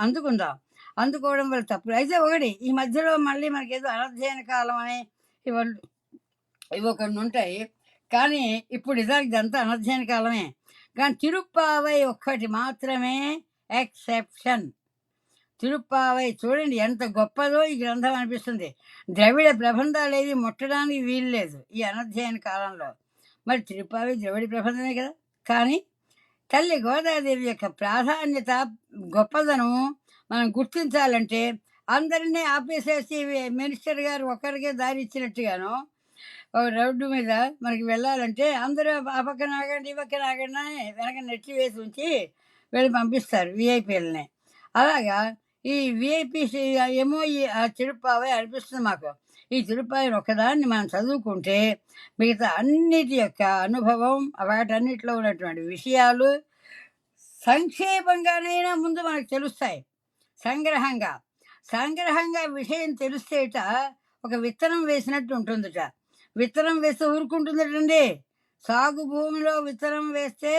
అందుకుందాం. అందుకోవడం వల్ల తప్పుడు అయితే ఒకటి ఈ మధ్యలో మళ్ళీ మనకేదో అనధ్యయన కాలం అని ఇవి కొన్ని ఉంటాయి. కానీ ఇప్పుడు నిజానికి ఇదంతా అనధ్యయన కాలమే. కానీ తిరుప్పావై ఒక్కటి మాత్రమే ఎక్సెప్షన్. తిరుప్పావై చూడండి ఎంత గొప్పదో ఈ గ్రంథం అనిపిస్తుంది. ద్రవిడ ప్రబంధాలు ఏవి ముట్టడానికి వీలు లేదు ఈ అనధ్యయన కాలంలో. మరి తిరుప్పావై ద్రవిడ ప్రబంధమే కదా. కానీ తల్లి గోదాదేవి యొక్క ప్రాధాన్యత గొప్పదనం మనం గుర్తించాలంటే అందరినీ ఆపేసేసి మినిస్టర్ గారు ఒక్కరికే దారి ఇచ్చినట్టుగాను రోడ్డు మీద మనకి వెళ్ళాలంటే అందరూ ఆ పక్కన ఆగండి ఈ పక్కన ఆగండి అని వెనక నెట్టి వేసి ఉంచి వెళ్ళి పంపిస్తారు విఐపీలని. అలాగా ఈ విఐపీ ఏమో ఈ తిరుప్పావై అనిపిస్తుంది మాకు. ఈ తిరుప్పావై ఒక్కదాన్ని మనం చదువుకుంటే మిగతా అన్నిటి యొక్క అనుభవం వాటన్నిటిలో ఉన్నటువంటి విషయాలు సంక్షేపంగానైనా ముందు మనకు తెలుస్తాయి. సంగ్రహంగా విషయం తెలిస్తేట ఒక విత్తనం వేసినట్టు ఉంటుందిట. విత్తనం వేస్తే ఊరుకుంటుందటండి. సాగు భూమిలో విత్తనం వేస్తే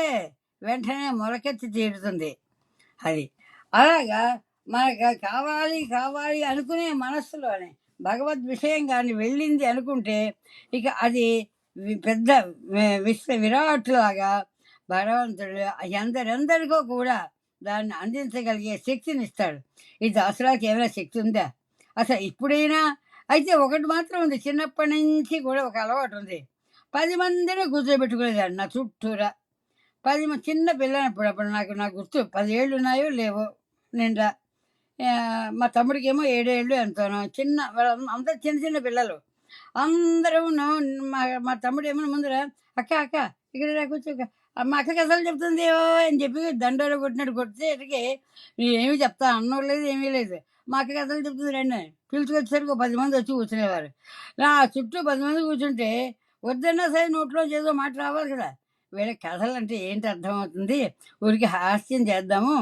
వెంటనే మొలకెత్తి తీరుతుంది. అది అలాగా మనకు కావాలి అనుకునే మనస్సులోనే భగవద్ విషయం కానీ వెళ్ళింది అనుకుంటే ఇక అది పెద్ద విరాట్ లాగా భగవంతుడు ఎందరెందరికో కూడా దాన్ని అందించగలిగే శక్తిని ఇస్తాడు. ఈ దాసురాకి ఏమైనా శక్తి ఉందా అసలు ఇప్పుడైనా? అయితే ఒకటి మాత్రం ఉంది, చిన్నప్పటి నుంచి కూడా ఒక అలవాటు ఉంది. 10 మందిని కూర్చోబెట్టుకునేదాన్ని నా చుట్టూరా. 10 చిన్న పిల్లనప్పుడు అప్పుడు నాకు గుర్తు 10 ఏళ్ళు ఉన్నాయో లేవో నిండా. మా తమ్ముడికేమో 7 ఏళ్ళు ఎంతోనో. అందరు చిన్న పిల్లలు అందరూ. మా తమ్ముడు ఏమో ముందర అక్క ఇక్కడ కూర్చో, మా అక్క కథలు చెప్తుంది అని చెప్పి దండోలో కొట్టినట్టు కొడితే ఇటుకి ఏమి చెప్తా అన్నం లేదు ఏమీ లేదు. మా అక్క కథలు చెప్తుంది రండి పిలుచుకొచ్చేసరికి 10 మంది వచ్చి కూర్చునేవారు. నా చుట్టూ 10 మంది కూర్చుంటే వద్దన్నా సరే నోట్లో ఏదో మాట రావాలి కదా. వీళ్ళకి కథలు అంటే ఏంటి అర్థమవుతుంది, ఊరికి హాస్యం చేద్దాము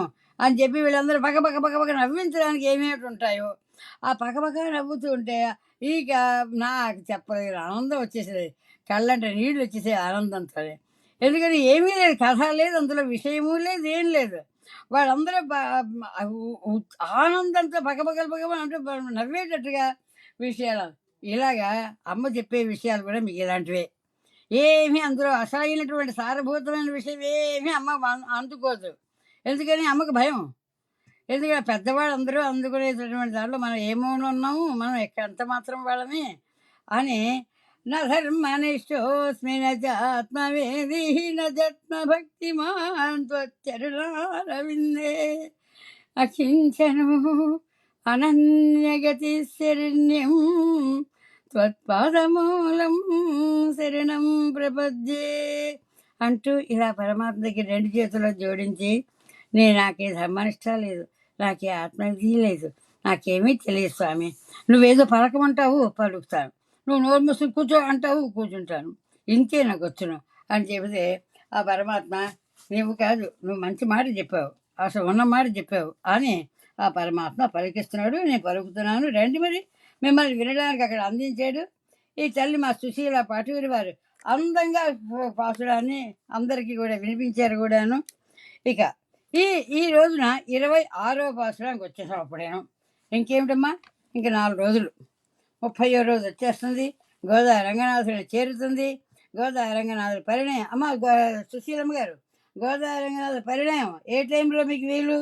అని చెప్పి వీళ్ళందరూ పక్క నవ్వించడానికి ఏమేమి ఉంటాయో ఆ పక్క నవ్వుతూ ఉంటే ఇక నాకు చెప్పలేదు ఆనందం వచ్చేసేది, కళ్ళంటే నీళ్ళు వచ్చేసే ఆనందంతో. ఎందుకని ఏమీ లేదు, కథ లేదు, అందులో విషయము లేదు, ఏం లేదు. వాళ్ళందరూ ఆనందంతో పక్కపక్కలు అంటూ నవ్వేటట్టుగా విషయాలు. ఇలాగా అమ్మ చెప్పే విషయాలు కూడా మీకు ఇలాంటివే. ఏమీ అందులో అసలైనటువంటి సారభూతమైన విషయం ఏమీ అమ్మ అందుకోదు. ఎందుకని అమ్మకు భయం. ఎందుకంటే పెద్దవాళ్ళు అందరూ అందుకునేటటువంటి దాంట్లో మనం ఏమోని ఉన్నాము, మనం ఎంత మాత్రం వాళ్ళమే అని. నా ధర్మనిష్టోస్మి నాత్మవేదీ నత్మ భక్తిమాన్ త్వచ్చరణారవిందే అకించను అనన్యగతి శరణ్యం త్వత్పాదమూలం శరణం ప్రపద్యే అంటూ ఇలా పరమాత్మ దగ్గర 2 చేతులు జోడించి నాకే ధర్మనిష్ట లేదు, నాకే ఆత్మవిధి లేదు, నాకేమీ తెలియదు స్వామి. నువ్వేదో పలకమంటావు పలుకుతాను, నువ్వు నోరు మూసుకుని కూర్చో అంటావు కూర్చుంటాను, ఇంకే నాకు వచ్చును అని చెబితే ఆ పరమాత్మ నీవు కాదు, నువ్వు మంచి మాట చెప్పావు, అసలు ఉన్న మాట చెప్పావు అని ఆ పరమాత్మ పలికిస్తున్నాడు. నేను పలుకుతున్నాను రండి మరి మిమ్మల్ని వినడానికి అక్కడ అందించాడు. ఈ తల్లి మా సుశీల పాటూరి వారు అందంగా పాసురాన్ని అందరికీ కూడా వినిపించారు కూడాను. ఇక ఈ రోజున 26వ పాసురానికి వచ్చేసాం. అప్పుడేను ఇంకేమిటమ్మా, ఇంక 4 రోజులు 30వ రోజు వచ్చేస్తుంది. గోదా రంగనాథుని చేరుతుంది. గోదా రంగనాథుడి పరిణయం. అమ్మ సుశీలమ్మ గారు, గోదా రంగనాథుడి పరిణయం ఏ టైంలో మీకు వీలు?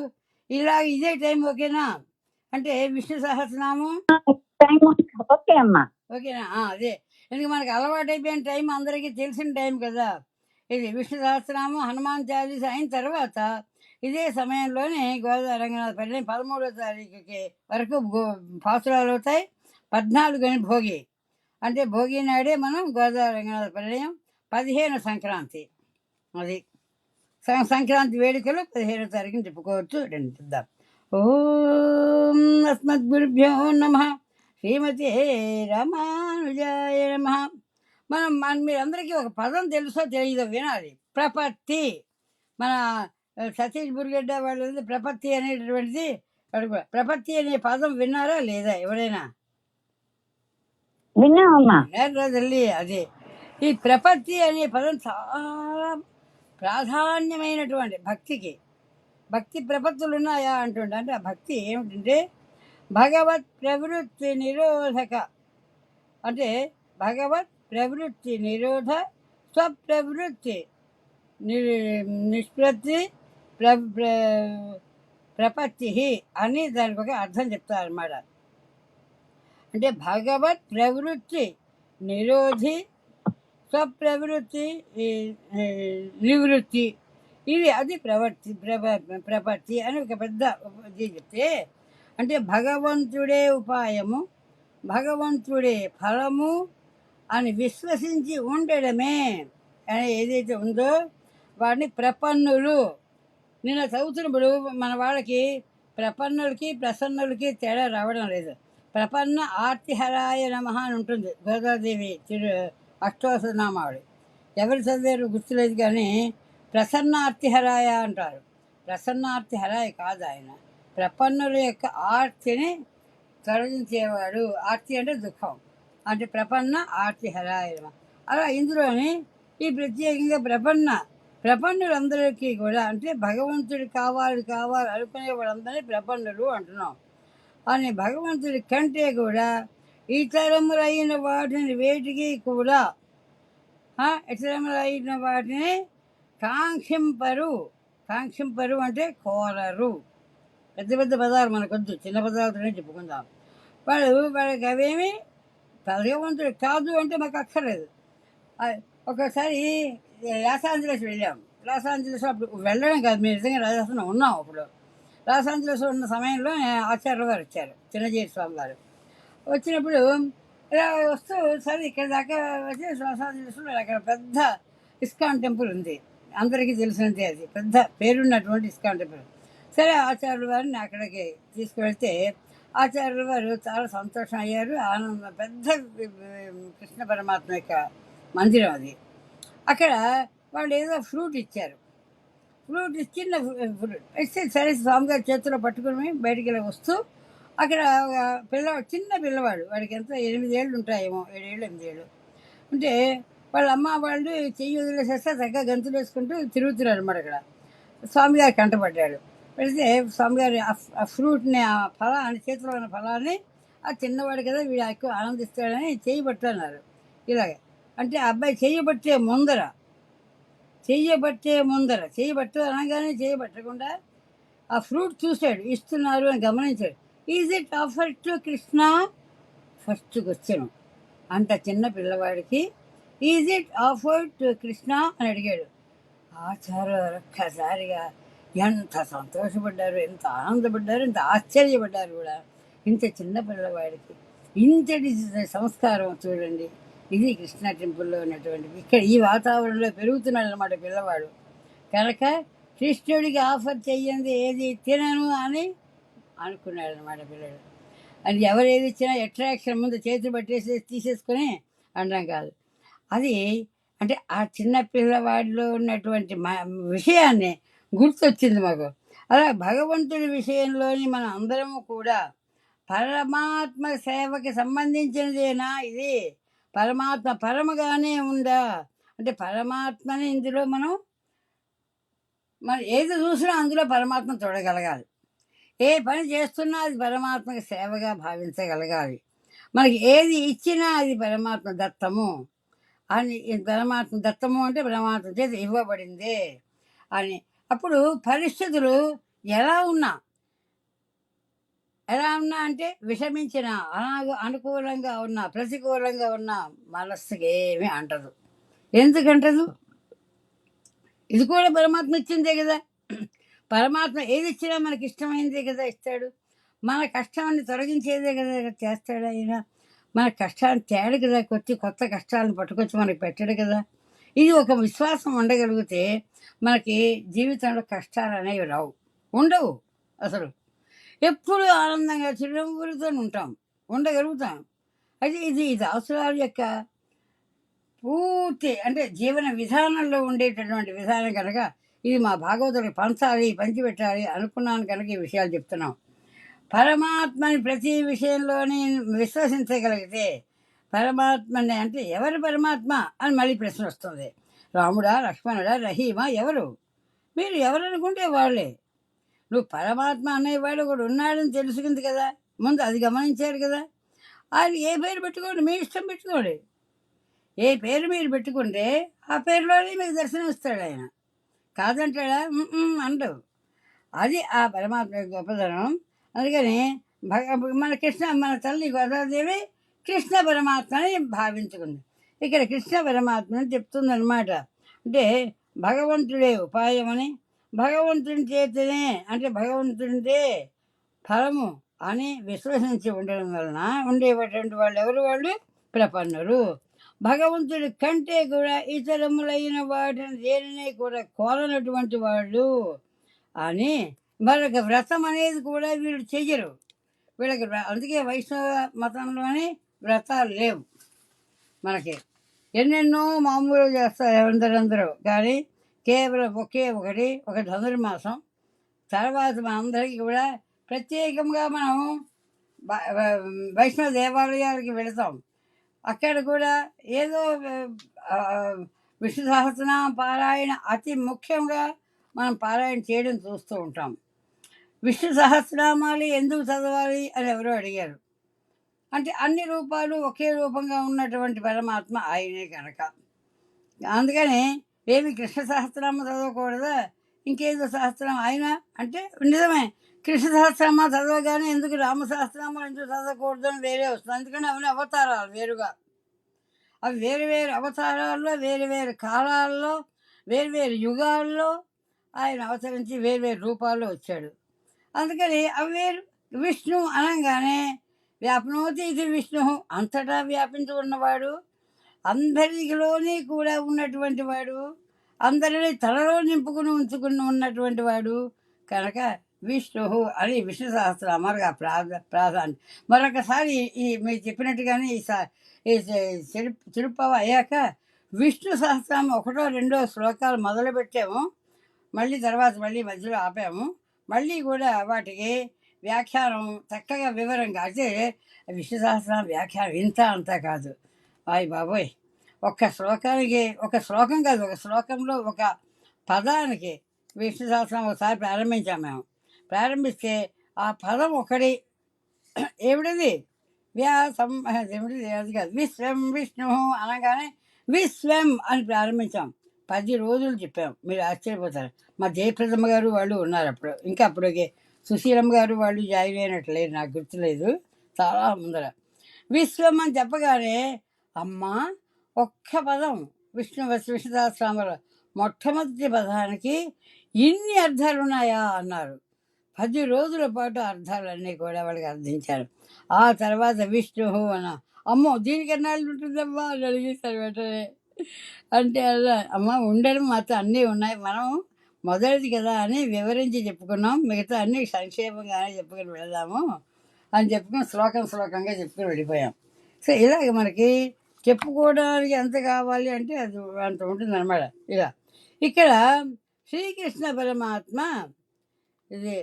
ఇదే టైం ఓకేనా? అంటే విష్ణు సహస్రనామం ఓకే అమ్మా, ఓకేనా? అదే ఎందుకు మనకి అలవాటు అయిపోయిన టైం, అందరికీ తెలిసిన టైం కదా ఇది. విష్ణు సహస్రనామం హనుమాన్ చాలీస అయిన తర్వాత ఇదే సమయంలోనే గోదావరి రంగనాథ పల్లె 13వ తారీఖుకి వరకు పాసురాలు అవుతాయి. 14 భోగి, అంటే భోగి నాడే మనం గోదావరి రంగనాథ పల్లెం. 15 సంక్రాంతి. అది సంక్రాంతి వేడుకలు 15వ తారీఖుని చెప్పుకోవచ్చు. రెండు చూద్దాం. ఓం అస్మద్గురుభ్యో నమః. శ్రీమతే రామానుజాయ నమః. మీరందరికీ ఒక పదం తెలుసో తెలియదో వినాలి. ప్రపత్తి. మన సతీష్ బుర్గడ్డ వాళ్ళు ప్రపత్తి అనేటటువంటిది ప్రపత్తి అనే పదం విన్నారా లేదా ఎవరైనా? విన్నామమ్మా. తల్లి, అదే ఈ ప్రపత్తి అనే పదం చాలా ప్రాధాన్యమైనటువంటి భక్తికి. భక్తి ప్రపత్తులు ఉన్నాయా అంటుండే. అంటే ఆ భక్తి ఏమిటంటే భగవత్ ప్రవృత్తి నిరోధక, అంటే భగవత్ ప్రవృత్తి నిరోధ స్వప్రవృత్తి నిష్పత్తి ప్రపత్తి అని దానికి ఒక అర్థం చెప్తారన్నమాట. అంటే భగవత్ ప్రవృత్తి నిరోధి స్వప్రవృత్తి నివృత్తి, అది ప్రపత్తి అని ఒక పెద్ద చెప్తే, అంటే భగవంతుడే ఉపాయము, భగవంతుడే ఫలము అని విశ్వసించి ఉండడమే అని ఏదైతే ఉందో వాడిని ప్రపన్నులు. నిన్న చదువుతున్నప్పుడు మన వాళ్ళకి ప్రపన్నులకి ప్రసన్నులకి తేడా రావడం లేదు. ప్రపన్న ఆర్తిహరాయ నమః అని ఉంటుంది గోదాదేవి అష్టోత్తరనామావళి. ఎవరు చదివారు గుర్తులేదు, కానీ ప్రసన్నార్తిహరాయ అంటారు. ప్రసన్నార్తిహరాయ కాదు ఆయన, ప్రపన్నుల యొక్క ఆర్తిని తొలగించేవాడు. ఆర్తి అంటే దుఃఖం, అంటే ప్రపన్న ఆర్తిహరాయ నమః. అలా ఇందులోని ఈ ప్రత్యేకంగా ప్రపన్నులందరికీ కూడా, అంటే భగవంతుడు కావాలి అనుకునే వాళ్ళందరినీ ప్రపన్నులు అంటున్నాం. అని భగవంతుడి కంటే కూడా ఇతరములైన వాటిని వేటికి కూడా ఇతరములైన వాటిని కాంక్షింపరు అంటే కోరరు. పెద్ద పెద్ద పదాలు మనకొద్దు, చిన్న పదాలతోనే చెప్పుకుందాం. వాళ్ళకి అవేమి భగవంతుడు కాదు అంటే మాకు అక్కర్లేదు. ఒకసారి లాస్ ఏంజలస్ వెళ్ళాం. లాస్ ఏంజలస్ అప్పుడు వెళ్ళడం కాదు, మేము నిజంగా రాజస్థాన్ ఉన్నాం. అప్పుడు లాస్ ఏంజలస్ ఉన్న సమయంలో ఆచార్యులు గారు వచ్చారు, చిన్నజీరి స్వామి గారు. వచ్చినప్పుడు ఇలా వస్తూ సరే ఇక్కడ దాకా వచ్చి లాస్ ఏంజలస్లో అక్కడ పెద్ద ఇస్కాన్ టెంపుల్ ఉంది, అందరికీ తెలిసినంతే. అది పెద్ద పేరున్నటువంటి ఇస్కాన్ టెంపుల్. సరే ఆచార్యుల వారిని అక్కడికి తీసుకువెళ్తే ఆచార్యుల వారు చాలా సంతోషం అయ్యారు. ఆనందం. పెద్ద కృష్ణ పరమాత్మ యొక్క మందిరం అది. అక్కడ వాళ్ళు ఏదో ఫ్రూట్ ఇచ్చారు. ఫ్రూట్ చిన్న ఫ్రూట్ ఇస్తే సరే స్వామిగారి చేతిలో పట్టుకుని బయటికి వెళ్ళి వస్తూ అక్కడ చిన్న పిల్లవాడు, వాడికి ఎంత 8 ఏళ్ళు ఉంటాయేమో, 7 ఏళ్ళు 8 ఏళ్ళు ఉంటే, వాళ్ళ అమ్మ వాళ్ళు చెయ్యి వదిలేసేస్తే చక్కగా గంతులు వేసుకుంటూ తిరుగుతున్నారు అన్నమాట. అక్కడ స్వామిగారి కంటపడ్డాడు. పెడితే స్వామిగారి ఆ ఫ్రూట్ని, ఆ ఫలాన్ని, చేతిలో ఉన్న ఫలాన్ని, ఆ చిన్నవాడు కదా వీడు ఎక్కువ ఆనందిస్తాడని చేయబట్టన్నారు. ఇలాగే అంటే ఆ అబ్బాయి చేయబట్టే ముందర చేయబట్టు అనగానే చేయబట్టకుండా ఆ ఫ్రూట్ చూశాడు, ఇస్తున్నారు అని గమనించాడు. Is it offer to Krishna? First question అంత చిన్న పిల్లవాడికి is it offer to Krishna అని అడిగాడు. ఆచార్యులు ఒక్కసారిగా ఎంత సంతోషపడ్డారు, ఎంత ఆనందపడ్డారు, ఎంత ఆశ్చర్యపడ్డారు కూడా. ఇంత చిన్న పిల్లవాడికి ఇంతటి సంస్కారం చూడండి. ఇది కృష్ణ టెంపుల్లో ఉన్నటువంటి, ఇక్కడ ఈ వాతావరణంలో పెరుగుతున్నాడు అన్నమాట పిల్లవాడు. కనుక కృష్ణుడికి ఆఫర్ చెయ్యంది ఏది తినను అని అనుకున్నాడు అన్నమాట పిల్లడు. అది ఎవరు ఏది ఇచ్చినా అట్రాక్షన్ ముందు చేతులు పట్టేసి తీసేసుకొని అనడం కాదు. అది అంటే ఆ చిన్న పిల్లవాడిలో ఉన్నటువంటి విషయాన్ని గుర్తొచ్చింది మాకు. అలా భగవంతుడి విషయంలోని మనం అందరము కూడా పరమాత్మ సేవకి సంబంధించినదేనా ఇది? పరమాత్మ పరమగానే ఉందా అంటే పరమాత్మని ఇందులో మనం ఏది చూసినా అందులో పరమాత్మ చూడగలగాలి. ఏ పని చేస్తున్నా అది పరమాత్మకి సేవగా భావించగలగాలి. మనకి ఏది ఇచ్చినా అది పరమాత్మ దత్తము అని, పరమాత్మ దత్తము అంటే పరమాత్మ చేత ఇవ్వబడిందే అని. అప్పుడు పరిస్థితులు ఎలా ఉన్నా అంటే విషమించిన, అనుకూలంగా ఉన్నా, ప్రతికూలంగా ఉన్నా మనస్సుకి ఏమీ అంటదు. ఎందుకంటదు? ఇది కూడా పరమాత్మ ఇచ్చిందే కదా. పరమాత్మ ఏది ఇచ్చినా మనకి ఇష్టమైందే కదా ఇస్తాడు. మన కష్టాన్ని తొలగించేదే కదా చేస్తాడు ఆయన. మన కష్టాన్ని తేడు కదా, కొత్త కష్టాలను పట్టుకొచ్చి మనకి పెట్టాడు కదా. ఇది ఒక విశ్వాసం ఉండగలిగితే మనకి జీవితంలో కష్టాలు అనేవి రావు, ఉండవు అసలు. ఎప్పుడు ఆనందంగా చిరునవ్వులతో ఉండగలుగుతాం. అయితే ఇది దాసురాలు యొక్క పూర్తి అంటే జీవన విధానంలో ఉండేటటువంటి విధానం కనుక ఇది మా భాగవతులకు పంచిపెట్టాలి అనుకున్నాను కనుక ఈ విషయాలు చెప్తున్నాం. పరమాత్మని ప్రతి విషయంలోని విశ్వసించగలిగితే పరమాత్మని అంటే ఎవరు పరమాత్మ అని మళ్ళీ ప్రశ్న వస్తుంది. రాముడా, లక్ష్మణుడా, రహీమా ఎవరు? మీరు ఎవరు అనుకుంటే వాళ్ళే. నువ్వు పరమాత్మ అనేవాడు ఒకడు ఉన్నాడని తెలుసుకుంది కదా, ముందు అది గమనించారు కదా. ఆయన ఏ పేరు పెట్టుకోండి, మీ ఇష్టం పెట్టుకోండి. ఏ పేరు మీరు పెట్టుకుంటే ఆ పేరులోనే మీకు దర్శనం ఇస్తాడు ఆయన. కాదంటాడా? అండవు. అది ఆ పరమాత్మ యొక్క గొప్పతనం. అందుకని మన తల్లి గోదాదేవి కృష్ణ పరమాత్మని భావించుకుంది. ఇక్కడ కృష్ణ పరమాత్మని చెప్తుందనమాట. అంటే భగవంతుడే ఉపాయమని, భగవంతుని చేతనే అంటే భగవంతునిదే ఫలము అని విశ్వసించి ఉండడం వలన ఉండేటువంటి వాళ్ళు ప్రపన్నులు. భగవంతుడి కంటే కూడా ఇతరములైన వాటిని దేనిని కూడా కోరనటువంటి వాళ్ళు అని మరొక వ్రతం అనేది కూడా వీళ్ళు చెయ్యరు. వీళ్ళకి అందుకే వైష్ణవ మతంలోని వ్రతాలు లేవు. మనకి ఎన్నెన్నో మామూలు చేస్తారు అందరూ, కానీ కేవలం ఒక ధనుర్మాసం తర్వాత మనందరికీ కూడా ప్రత్యేకంగా మనం వైష్ణవ దేవాలయాలకి వెళతాం. అక్కడ కూడా ఏదో విష్ణు సహస్రనామ పారాయణ అతి ముఖ్యంగా మనం పారాయణ చేయడం చూస్తూ ఉంటాం. విష్ణు సహస్రనామాలు ఎందుకు చదవాలి అని ఎవరో అడిగారు. అంటే అన్ని రూపాలు ఒకే రూపంగా ఉన్నటువంటి పరమాత్మ ఆయనే కనుక. అందుకని ఏమి కృష్ణ సహస్రనామం చదవకూడదా, ఇంకేదో సహస్రనామం ఆయన అంటే నిజమే. కృష్ణ సహస్రనామం చదవగానే ఎందుకు రామ సహస్రనామం ఎందుకు చదవకూడదు అని వేరే వస్తుంది. అందుకని అవన్నీ అవతారాలు వేరుగా, అవి వేరు అవతారాల్లో వేరు కాలాల్లో వేరు యుగాల్లో ఆయన అవతరించి వేరు రూపాల్లో వచ్చాడు. అందుకని అవి వేరు. విష్ణు అనగానే వ్యాపనోతి ఇది విష్ణు, అంతటా వ్యాపించి ఉన్నవాడు, అందరిలోని కూడా ఉన్నటువంటి వాడు, అందరినీ తనలో నింపుకుని ఉంచుకుని ఉన్నటువంటి వాడు కనుక విష్ణు అని విష్ణు సహస్రనామాలుగా ప్రాధాన్యం. మరొకసారి మీరు చెప్పినట్టుగానే ఈ తిరుపవ అయ్యాక విష్ణు సహస్రనామం 1, 2 శ్లోకాలు మొదలుపెట్టాము, మళ్ళీ మధ్యలో ఆపాము. మళ్ళీ కూడా వాటికి వ్యాఖ్యానం చక్కగా వివరంగా. అయితే విష్ణు సహస్రనామ వ్యాఖ్యానం ఇంత అంతా కాదు. బాబోయ్, ఒక శ్లోకం కాదు, ఒక శ్లోకంలో ఒక పదానికి విష్ణు సహస్రనామం ఒకసారి ప్రారంభించాము మేము. ప్రారంభిస్తే ఆ పదం ఒకటి ఏమిటిది వ్యాసం ఏమిటిది అది కాదు, విశ్వం విష్ణు అనగానే విశ్వం అని ప్రారంభించాం. 10 రోజులు చెప్పాం. మీరు ఆశ్చర్యపోతారు. మా జయప్రదమ్మ గారు వాళ్ళు ఉన్నారు అప్పుడు, ఇంకా అప్పటికే సుశీలమ్మ గారు వాళ్ళు జాయిన్ అయినట్లేదు, నాకు గుర్తులేదు, చాలా ముందర. విశ్వం అని చెప్పగానే అమ్మ ఒక్క పదం విష్ణు సహస్రనామంలో మొట్టమొదటి పదానికి ఇన్ని అర్థాలు ఉన్నాయా అన్నారు. 10 రోజుల పాటు అర్థాలన్నీ కూడా వాళ్ళకి అర్థించారు. ఆ తర్వాత విష్ణు అమ్మో దీనికి ఎన్నాళ్ళు ఉంటుందమ్మా అని అడిగేశారు వెంటనే. అంటే అలా అమ్మ ఉండడం మాత్రం అన్నీ ఉన్నాయి, మనం మొదటిది కదా అని వివరించి చెప్పుకున్నాం, మిగతా అన్నీ సంక్షేమంగానే చెప్పుకొని వెళదాము అని చెప్పుకుని శ్లోకంగా చెప్పుకొని వెళ్ళిపోయాం. సో ఇలాగ మనకి చెప్పుకోవడానికి ఎంత కావాలి అంటే అది అంత ఉంటుంది అన్నమాట. ఇలా ఇక్కడ శ్రీకృష్ణ పరమాత్మ ఇది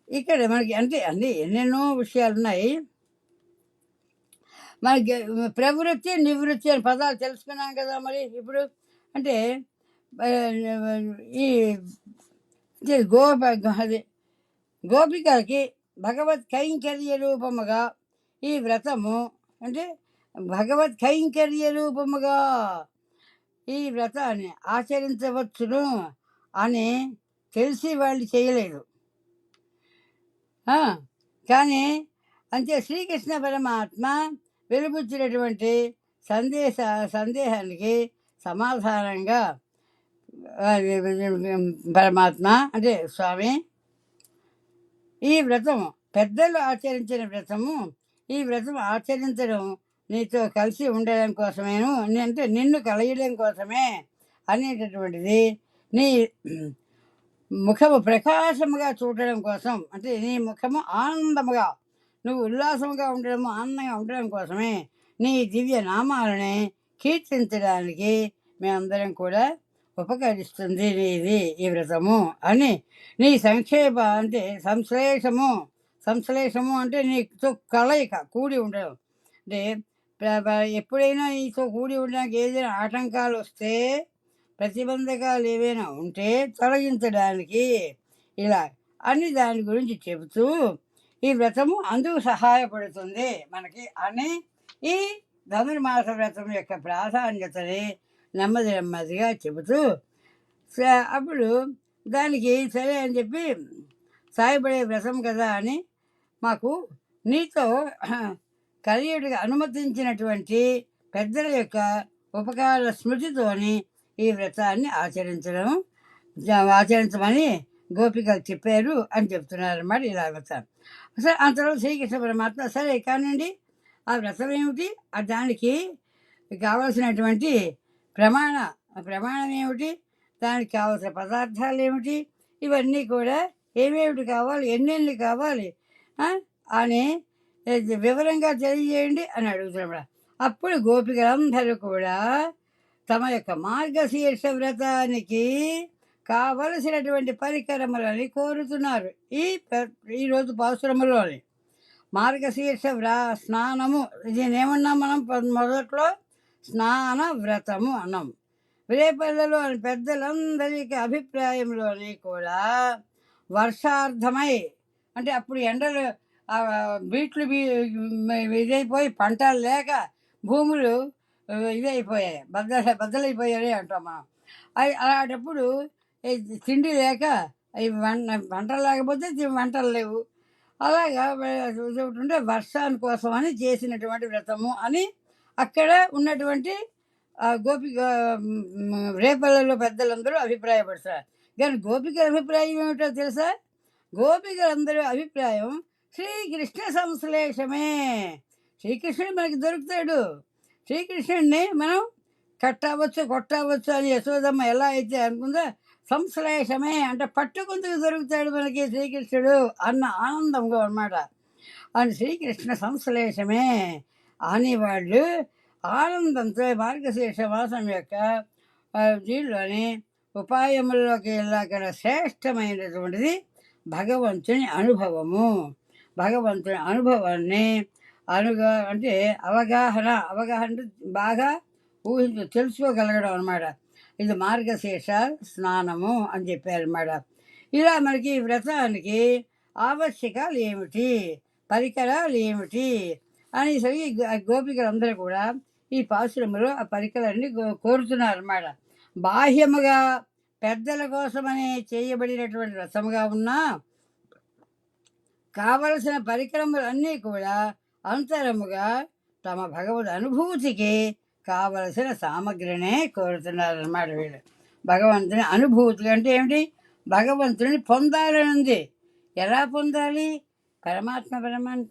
ఇక్కడ మనకి అంటే అన్నీ ఎన్నెన్నో విషయాలు ఉన్నాయి. మనకి ప్రవృత్తి నివృత్తి అని పదాలు తెలుసుకున్నాం కదా. మరి ఇప్పుడు అంటే ఈ గోపికలకి భగవత్ కైంకర్య రూపముగా ఈ వ్రతము అంటే భగవత్ కైంకర్య రూపముగా ఈ వ్రతాన్ని ఆచరించవచ్చును అని తెలిసి వాళ్ళు చేయలేదు. కానీ అంతే శ్రీకృష్ణ పరమాత్మ వెలుబుచ్చినటువంటి సందేహానికి సమాధానంగా పరమాత్మ అంటే స్వామి, ఈ వ్రతం పెద్దలు ఆచరించిన వ్రతము, ఈ వ్రతం ఆచరించడం నీతో కలిసి ఉండడం కోసమేను, అంటే నిన్ను కలయడం కోసమే అనేటటువంటిది, నీ ముఖము ప్రకాశముగా చూడడం కోసం, అంటే నీ ముఖము ఆనందముగా, నువ్వు ఉల్లాసముగా ఉండడము, ఆనందంగా ఉండడం కోసమే నీ దివ్య నామాలని కీర్తించడానికి మేమందరం కూడా ఉపకరిస్తుంది నీది ఈ వ్రతము అని. నీ సంక్షేప అంటే సంశ్లేషము అంటే నీతో కలయిక కూడి ఉండడం, అంటే ఎప్పుడైనా నీతో కూడి ఉండడానికి ఏదైనా ఆటంకాలు వస్తే, ప్రతిబంధకాలు ఏవైనా ఉంటే తొలగించడానికి ఇలా అని దాని గురించి చెబుతూ ఈ వ్రతము అందుకు సహాయపడుతుంది మనకి అని ఈ ధనుర్మాస వ్రతం యొక్క ప్రాధాన్యతని నెమ్మదిగా చెబుతూ అప్పుడు దానికి సరే అని చెప్పి సాయపడే వ్రతం కదా అని మాకు నీతో కలియుడికి అనుమతించినటువంటి పెద్దల యొక్క ఉపకార స్మృతితోని ఈ వ్రతాన్ని ఆచరించమని గోపికలు చెప్పారు అని చెప్తున్నారు అన్నమాట. ఇలా వ్రతం సరే అంతలో శ్రీకృష్ణ పరమాత్మ సరే కానండి, ఆ వ్రతం ఏమిటి, దానికి కావలసినటువంటి ప్రమాణం ఏమిటి, దానికి కావలసిన పదార్థాలు ఏమిటి, ఇవన్నీ కూడా ఏమేమిటి కావాలి, ఎన్నెన్ని కావాలి అని వివరంగా తెలియజేయండి అని అడుగుతున్నాడు. అప్పుడు గోపికలందరూ కూడా తమ యొక్క మార్గశీర్ష వ్రతానికి కావలసినటువంటి పరికరములని కోరుతున్నారు. ఈరోజు పాసురములోని మార్గశీర్ష స్నానము, దీనేమన్నాం మనం మొదట్లో స్నాన వ్రతము అన్నాం. రేపల్లెలోని పెద్దలందరికీ అభిప్రాయంలోని కూడా వర్షార్థమై, అంటే అప్పుడు ఎండలు బీట్లు ఇదైపోయి పంటలు లేక భూములు ఇదైపోయాయి, బద్దలైపోయాయి అంటాం మనం. అలాంటప్పుడు తిండి లేక పంటలు లేకపోతే వంటలు లేవు, అలాగా ఉంటే వర్షాని కోసం అని చేసినటువంటి వ్రతము అని అక్కడ ఉన్నటువంటి రేపల్లలో పెద్దలందరూ అభిప్రాయపడతారు. కానీ గోపికల అభిప్రాయం ఏమిటో తెలుసా? గోపికలందరూ అభిప్రాయం శ్రీకృష్ణ సంశ్లేషమే. శ్రీకృష్ణుడు మనకి దొరుకుతాడు, శ్రీకృష్ణుడిని మనం కొట్టవచ్చు అని యశోదమ్మ ఎలా అయితే అనుకుందో, సంశ్లేషమే అంటే పట్టుకుందుకు దొరుకుతాడు మనకి శ్రీకృష్ణుడు అన్న ఆనందంగా అన్నమాట. అని శ్రీకృష్ణ సంశ్లేషమే అని వాళ్ళు ఆనందంతో మార్గశీర్ష మాసం యొక్క దీనిలోని ఉపాయముల్లోకి వెళ్ళాక శ్రేష్టమైనటువంటిది భగవంతుని అనుభవము. భగవంతుని అనుభవాన్ని అంటే అవగాహన బాగా తెలుసుకోగలగడం అనమాట. ఇది మార్గశీర్ష స్నానము అని చెప్పారన్నమాట. ఇలా మనకి వ్రతానికి ఆవశ్యకాలు ఏమిటి, పరికరాలు ఏమిటి అనేసరికి గోపికలందరూ కూడా ఈ పాశురములో ఆ పరికరాన్ని కోరుతున్నారన్నమాట. బాహ్యముగా పెద్దల కోసమని చేయబడినటువంటి వ్రతముగా ఉన్నా కావలసిన పరికరములన్నీ కూడా అంతరముగా తమ భగవద్ అనుభూతికి కావలసిన సామగ్రినే కోరుతున్నారన్నమాట వీళ్ళు. భగవంతుని అనుభూతి అంటే ఏమిటి? భగవంతుని పొందాలనుంది. ఎలా పొందాలి? పరమాత్మ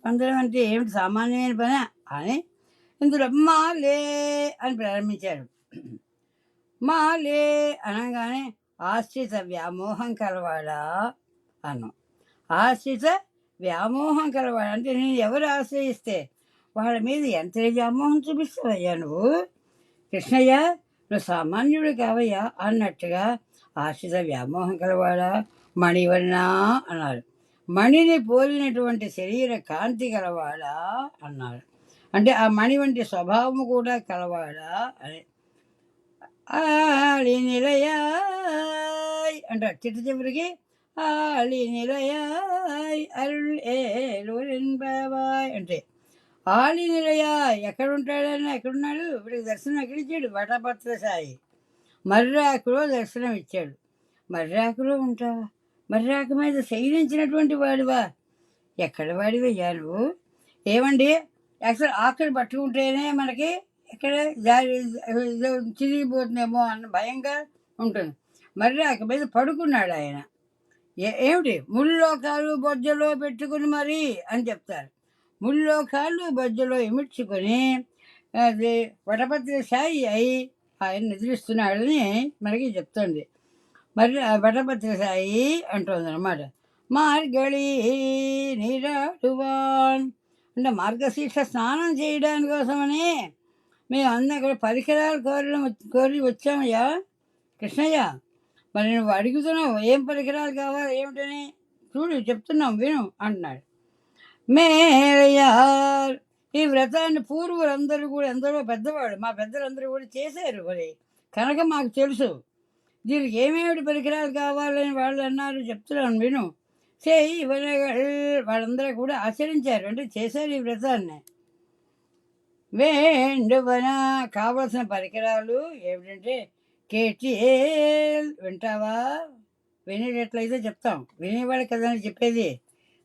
పొందడం అంటే ఏమిటి సామాన్యమైన పని అని ఇందులో మాలే అని ప్రారంభించారు. మాలే అనగానే ఆశ్రిత వ్యామోహం కలవాడా అన్నాం. ఆశ్రిత వ్యామోహం కలవాడు అంటే నేను ఎవరు ఆశ్రయిస్తే వాళ్ళ మీద ఎంత వ్యామోహం చూపిస్తావయ్యా నువ్వు, కృష్ణయ్య నువ్వు సామాన్యుడు కావయ్యా అన్నట్టుగా ఆశ్రిత వ్యామోహం కలవాడా మణివన్నా అన్నారు. మణిని పోలినటువంటి శరీర కాంతి కలవాడా అన్నారు. అంటే ఆ మణి వంటి స్వభావము కూడా కలవాడా అని. ఆళి నిలయాయ్ అంటారు చివరికి, ఆళి నిలయాయ్ అరుళ్ అంటే ఆళి నిలయాయ్ ఎక్కడుంటాడని ఎక్కడున్నాడు, ఇప్పటికి దర్శనం ఎక్కడిచ్చాడు? వటపత్ర సాయి మర్రాకులో దర్శనం ఇచ్చాడు. మర్రాకులో ఉంటావా? మర్రాకు మీద శయనించినటువంటి వాడివా? ఎక్కడ వాడివయ్యా నువ్వు? ఏమండి యాక్చువల్ ఆకలి పట్టుకుంటేనే మనకి ఎక్కడ చిరిగిపోతుందేమో అన్న భయంగా ఉంటుంది. మర్రాక మీద పడుకున్నాడు ఆయన. ఏమిటి ముల్లోకాలు బొజ్జలో పెట్టుకుని మరి అని చెప్తారు. ముల్లోకాలు బొజ్జలో ఇమిడ్చుకొని అది వటపత్రి సాయి అయి ఆయన నిద్రిస్తున్నాడని మనకి చెప్తుంది. మరి ఆ వటపత్రి సాయి అంటుంది అనమాట. మార్గళి నీరాడువాన్ అంటే మార్గశీర్ష స్నానం చేయడానికి కోసమని మేము అందరం కూడా పరికరాలు కోరి వచ్చామయ్యా కృష్ణయ్య. మరి నువ్వు అడుగుతున్నావు ఏం పరికరాలు కావాలి ఏమిటని, చూడు చెప్తున్నాం విను అంటున్నాడు. మేరయార్ ఈ వ్రతాన్ని పూర్వులందరూ కూడా ఎందరో పెద్దవాడు మా పెద్దలందరూ కూడా చేశారు. మరి కనుక మాకు తెలుసు దీనికి ఏమేమిటి పరికరాలు కావాలని వాళ్ళు అన్నారు, చెప్తున్నాను విను. చేయి వాళ్ళందరూ కూడా ఆచరించారు, అంటే చేశారు ఈ వ్రతాన్ని. వేండువన కావలసిన పరికరాలు ఏమిటంటే కేటీఎల్ వింటావా, వినేటట్లయితే చెప్తాం, వినేవాళ్ళు కదా అని చెప్పేది,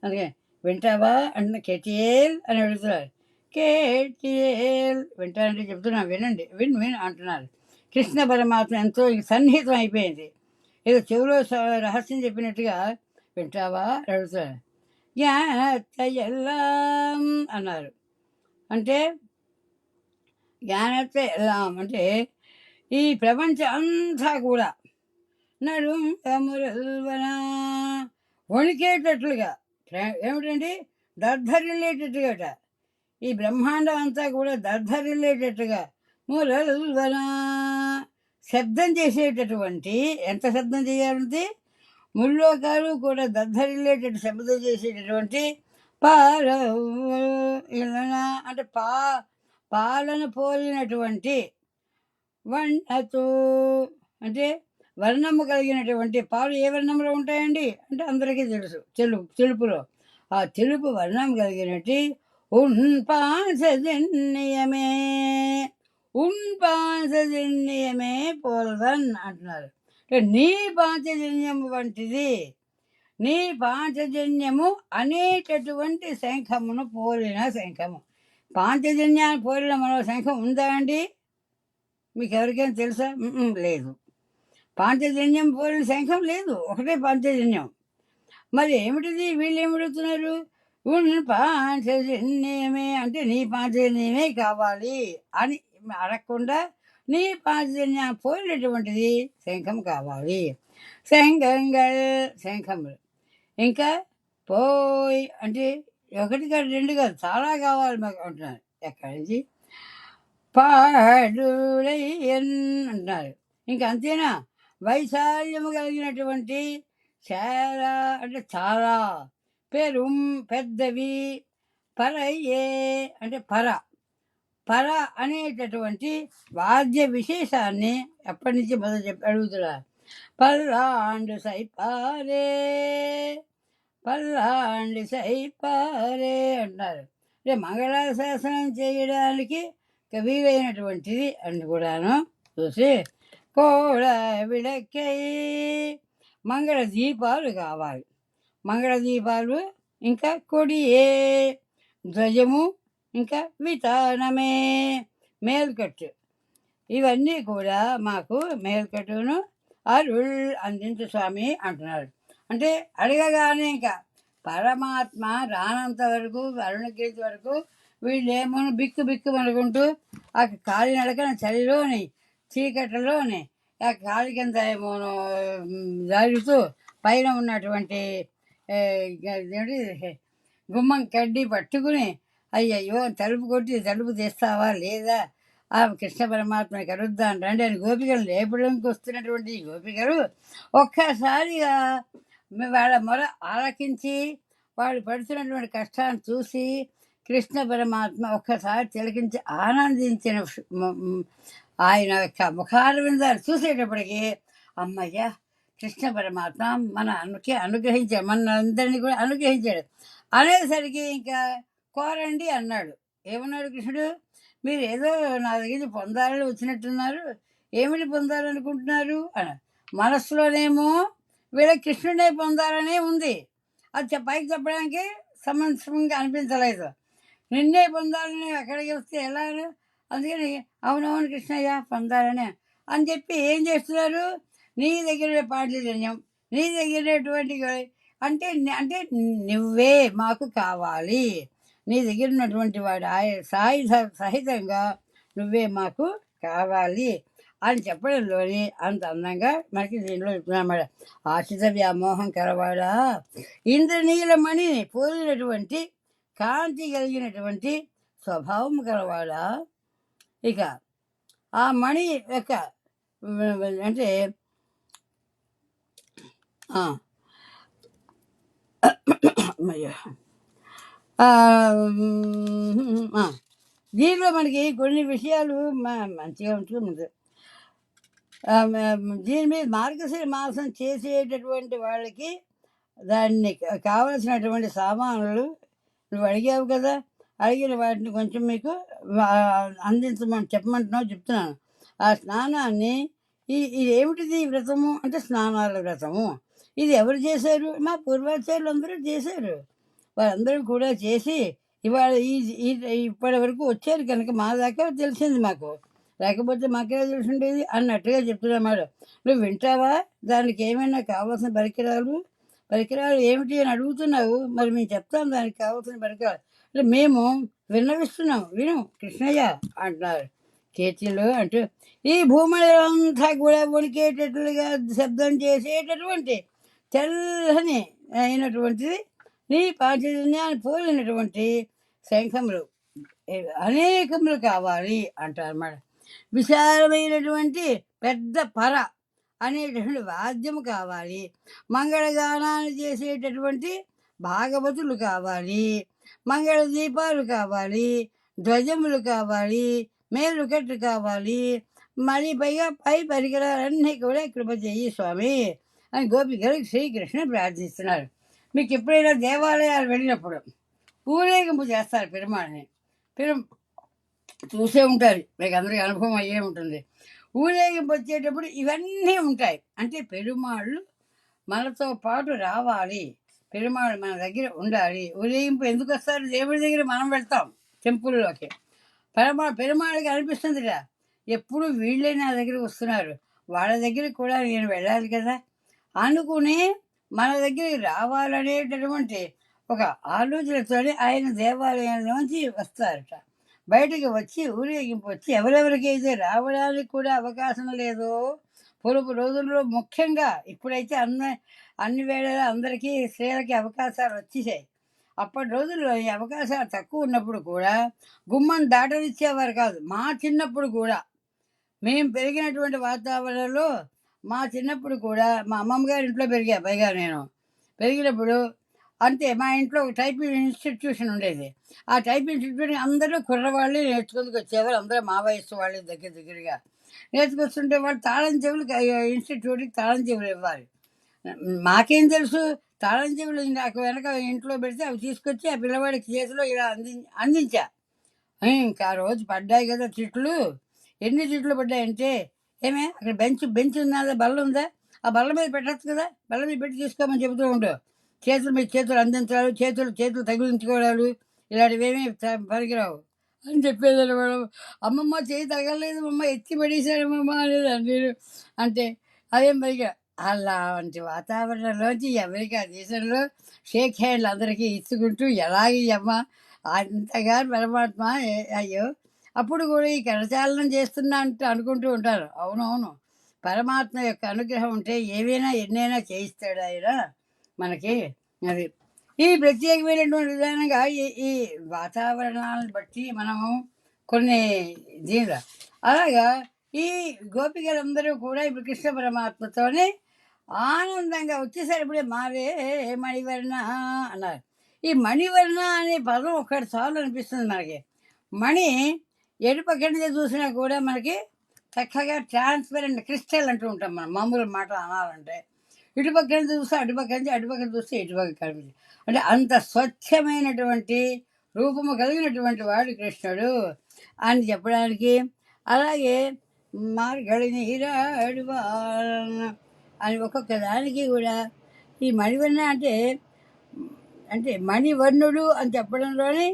అందుకే వింటావా అంటే కేటీఎల్ అని అడుగుతున్నారు. కేటీఎల్ వింటానంటే చెప్తున్నాను వినండి, విను అంటున్నారు. కృష్ణ పరమాత్మ ఎంతో సన్నిహితం అయిపోయింది, ఏదో చెవిలో రహస్యం చెప్పినట్టుగా వింటావా అని అడుగుతున్నారు. జ్ఞానత్తయల్లాం అన్నారు, అంటే జ్ఞానత్త ఎల్లాం అంటే ఈ ప్రపంచం అంతా కూడా నడుంబన వణికేటట్లుగా ఏమిటండి దర్ధరిల్లేటట్టుగా ఈ బ్రహ్మాండం అంతా కూడా దర్ధరిల్లేటట్టుగా మురల్వన శబ్దం చేసేటటువంటి, ఎంత శబ్దం చేయాలంటే ముల్లోకాలు కూడా దర్ధరిల్లేటట్టు శబ్దం చేసేటటువంటి పాల అంటే పాలను పోలినటువంటి వర్ణతో అంటే వర్ణము కలిగినటువంటి పాలు ఏ వర్ణంలో ఉంటాయండి అంటే అందరికీ తెలుసు, తెలుపులో ఆ తెలుపు వర్ణం కలిగినట్టు ఉన్పాంచజన్యమే పోల్వన్ అంటున్నారు. నీ పాంచజన్యం వంటిది, నీ పాంచజన్యము అనేటటువంటి శంఖమును పోలిన శంఖము. పాంచజన్యాన్ని పోలిన మరో శంఖం ఉందా అండి? మీకు ఎవరికైనా తెలుసా? లేదు. పాంచజన్యం పోలిన శంఖం లేదు, ఒకటే పాంచజన్యం. మరి ఏమిటిది? వీళ్ళు ఏమడుగుతున్నారు? పాంచజన్యమే అంటే నీ పాంచజన్యమే కావాలి అని అడగకుండా నీ పాంచజన్యాన్ని పోలినటువంటిది శంఖం కావాలి. శంఖములు ఇంకా పోయి అంటే ఒకటి కాదు రెండు కాదు చాలా కావాలి మాకు అంటున్నారు. ఎక్కడి నుంచి? పాడుడయ్యన్ అంటున్నారు. ఇంకా అంతేనా? వైశాల్యము కలిగినటువంటి చాలా అంటే చాలా, పెరుం పెద్దవి, పరయ్యే అంటే పర అనేటటువంటి వాద్య విశేషాన్ని ఎప్పటి నుంచి మొదలు అడుగుతున్నారు. పల్లాండు సైపారే అంటున్నారు. అంటే మంగళాశాసనం చేయడానికి వీలైనటువంటిది అని కూడాను చూసి కోడ విడక్కై మంగళ దీపాలు కావాలి. మంగళ దీపాలు ఇంకా కొడియే ధ్వజము ఇంకా వితానమే మేల్కట్టు, ఇవన్నీ కూడా మాకు మేల్కట్టును అరుళ్ అందించు స్వామి అంటున్నారు. అంటే అడగగానే ఇంకా పరమాత్మ రానంత వరకు అరుణగిరి వరకు వీళ్ళేమో బిక్కు అనుకుంటూ ఆ కాలి నడకన చలిలోని చీకట్లలోని ఆ కాలి కింద ఏమోనో జారుతూ పైన ఉన్నటువంటి గుమ్మం కడ్డి పట్టుకుని అయ్యయ్యో తలుపు కొట్టి తలుపు తీస్తావా లేదా, ఆ కృష్ణ పరమాత్మని కలుద్దాం రండి అని గోపికలు లేపడానికి వస్తున్నటువంటి గోపికలు ఒక్కసారిగా వాళ్ళ మొర ఆలకించి వాళ్ళు పడుతున్నటువంటి కష్టాన్ని చూసి కృష్ణ పరమాత్మ ఒక్కసారి తిలకించి ఆనందించిన ఆయన యొక్క ముఖాల మీద చూసేటప్పటికి అమ్మయ్య కృష్ణ పరమాత్మ అనుగ్రహించాడు, మన అందరినీ కూడా అనుగ్రహించాడు అనేసరికి ఇంకా కోరండి అన్నాడు. ఏమన్నాడు కృష్ణుడు? మీరు ఏదో నా దగ్గర పొందాలని వచ్చినట్టున్నారు, ఏమిటి పొందాలనుకుంటున్నారు అని. మనస్సులోనేమో వీళ్ళ కృష్ణుడే పొందాలనే ఉంది, అది పైకి చెప్పడానికి సమంగా అనిపించలేదు. నిన్నే పొందాలని అక్కడికి వస్తే ఎలాను, అందుకని అవునవును కృష్ణయ్య పొందాలని అని చెప్పి ఏం చేస్తున్నారు? నీ దగ్గర పాండిజన్యం, నీ దగ్గరటువంటి అంటే అంటే నువ్వే మాకు కావాలి, నీ దగ్గర ఉన్నటువంటి వాడు సహితంగా నువ్వే మాకు కావాలి అని చెప్పడంలోని అంత అందంగా మనకి దీనిలో చెప్తున్నామాట. ఆశ్రిత వ్యామోహం కలవాడా, ఇంద్రనీలమణిని పోలినటువంటి కాంతి కలిగినటువంటి స్వభావం కలవాడా. ఇక ఆ మణి యొక్క అంటే దీనిలో మనకి కొన్ని విషయాలు మంచిగా ఉంటుంది. దీని మీద మార్గశిర మాసం చేసేటటువంటి వాళ్ళకి దాన్ని కావలసినటువంటి సామాన్లు నువ్వు అడిగావు కదా, అడిగిన వాటిని కొంచెం మీకు అందించమని చెప్పమంటున్నావు, చెప్తున్నాను. ఆ స్నానాన్ని ఇది ఏమిటిది వ్రతము అంటే స్నానాల వ్రతము. ఇది ఎవరు చేశారు? మా పూర్వాచార్యులు అందరూ చేశారు. వారందరూ కూడా చేసి ఇవాళ ఇప్పటి వరకు వచ్చారు కనుక మా దాకా తెలిసింది మాకు, లేకపోతే మాకే తెలిసి ఉండేది అన్నట్టుగా చెప్తున్నాడు. నువ్వు వింటావా? దానికి ఏమైనా కావాల్సిన పరికరాలు ఏమిటి అని అడుగుతున్నావు. మరి మేము చెప్తాం దానికి కావాల్సిన పరికరాలు. అంటే మేము విన్నవిస్తున్నాం, విను కృష్ణయ్య అంటున్నారు కీర్తిలో అంటూ. ఈ భూమిలంతా కూడా వణికేటట్లుగా శబ్దం చేసేటటువంటి తెల్లని అయినటువంటిది నీ పాంచజన్యాన్ని పోలినటువంటి శంఖములు అనేకములు కావాలి అంటారన్నమాట. విశాలమైనటువంటి పెద్ద పర అనేటటువంటి వాద్యము కావాలి, మంగళగానాన్ని చేసేటటువంటి భాగవతులు కావాలి, మంగళ దీపాలు కావాలి, ధ్వజములు కావాలి, మేలుకట్టు కావాలి, మరి పైగా పై పరికరాలన్నీ కూడా కృప చెయ్యి స్వామి అని గోపికలకు శ్రీకృష్ణ ప్రార్థిస్తున్నారు. మీకు ఎప్పుడైనా దేవాలయాలు వెళ్ళినప్పుడు ఊరేగింపు చేస్తారు పెరుమాళని, చూసే ఉంటారు, మీకు అందరికీ అనుభవం అయ్యే ఉంటుంది. ఊరేగింపు వచ్చేటప్పుడు ఇవన్నీ ఉంటాయి. అంటే పెరుమాళ్ళు మనతో పాటు రావాలి, పెరుమాళ్ళు మన దగ్గర ఉండాలి. ఊరేగింపు ఎందుకు వస్తారు? దేవుడి దగ్గర మనం వెళ్తాం టెంపుల్లోకి. పెరుమాళ్ళకి అనిపిస్తుందిరా, ఎప్పుడు వీళ్ళే నా దగ్గర వస్తున్నారు, వాళ్ళ దగ్గరికి కూడా నేను వెళ్ళాలి కదా అనుకుని మన దగ్గరికి రావాలనేటటువంటి ఒక ఆలోచనతోనే ఆయన దేవాలయంలోంచి వస్తారట. బయటకు వచ్చి ఊరేగింపు వచ్చి ఎవరెవరికైతే రావడానికి కూడా అవకాశం లేదో పూర్వపు రోజుల్లో, ముఖ్యంగా ఇప్పుడైతే అన్ని వేళలా అందరికీ స్త్రీలకి అవకాశాలు వచ్చేసాయి. అప్పటి రోజుల్లో ఈ అవకాశాలు తక్కువ ఉన్నప్పుడు కూడా గుమ్మం దాటనిచ్చేవారు కాదు. మా చిన్నప్పుడు కూడా, మేము పెరిగినటువంటి వాతావరణంలో మా చిన్నప్పుడు కూడా మా అమ్మమ్మ గారి ఇంట్లో పెరిగా. పైగా నేను పెరిగినప్పుడు అంతే, మా ఇంట్లో ఒక టైపింగ్ ఇన్స్టిట్యూషన్ ఉండేది. ఆ టైపింగ్ ఇన్స్టిట్యూషన్ అందరూ కుర్రవాళ్ళే నేర్చుకుందుకు వచ్చేవారు. అందరూ మా వయస్సు వాళ్ళే దగ్గరగా నేర్చుకొస్తుంటే వాళ్ళు తాళం చెవులు, ఇన్స్టిట్యూట్కి తాళం చెవులు ఇవ్వాలి. మాకేం తెలుసు, తాళం చెవులు నాకు వెనక ఇంట్లో పెడితే అవి తీసుకొచ్చి ఆ పిల్లవాడికి చేతిలో ఇలా అందించా. ఇంకా ఆ రోజు పడ్డాయి కదా తిట్లు. ఎన్ని తిట్లు పడ్డాయంటే, ఏమే అక్కడ బెంచ్ ఉన్నదా, బల్ల ఉందా, ఆ బల్ల మీద పెట్టచ్చు కదా, బల్ల మీద పెట్టి తీసుకోమని చెబుతూ ఉండు. చేతుల మీద చేతులు అందించాలి, చేతులు తగిలించుకోవడాలు ఇలాంటివేమీ పనికిరావు అని చెప్పేదాన్ని. వాడు అమ్మమ్మ చేయి తగలలేదు అమ్మ, ఎత్తి పడేశాడమ్మమ్మ అనేదాన్ని నేను. అంటే అదేం పైగా అలాంటి వాతావరణంలోంచి అమెరికా దేశంలో షేక్ హ్యాండ్లు అందరికీ ఇచ్చుకుంటూ ఎలాగే అమ్మ అంతగా పరమాత్మ. అయ్యో, అప్పుడు కూడా ఈ కరచాలనం చేస్తున్నా అంటే అనుకుంటూ ఉంటారు. అవునవును, పరమాత్మ యొక్క అనుగ్రహం ఉంటే ఏవైనా ఎన్నైనా చేయిస్తాడు ఆయన మనకి. అది ఈ ప్రత్యేకమైనటువంటి విధానంగా ఈ వాతావరణాలను బట్టి మనము కొన్ని దీనిలో అలాగా ఈ గోపికలందరూ కూడా ఇప్పుడు కృష్ణ పరమాత్మతోనే ఆనందంగా వచ్చేసరిప్పుడే మారే మణివర్ణ అన్నారు. ఈ మణివర్ణ అనే పదం ఒక్కటి చాలు అనిపిస్తుంది మనకి. మణి ఎటుపక్కడితే చూసినా కూడా మనకి చక్కగా ట్రాన్స్పరెంట్ క్రిస్టల్ అంటూ ఉంటాం మనం మామూలు మాట అనాలంటే. ఇటుపక్కన చూస్తే అటుపక్కన చూస్తే ఇటుపక్క కనిపించి, అంటే అంత స్వచ్ఛమైనటువంటి రూపము కలిగినటువంటి వాడు కృష్ణుడు అని చెప్పడానికి. అలాగే మార్గళి నీరాడువా అని ఒక్కొక్క దానికి కూడా ఈ మణివర్ణ అంటే మణివర్ణుడు అని చెప్పడంలోని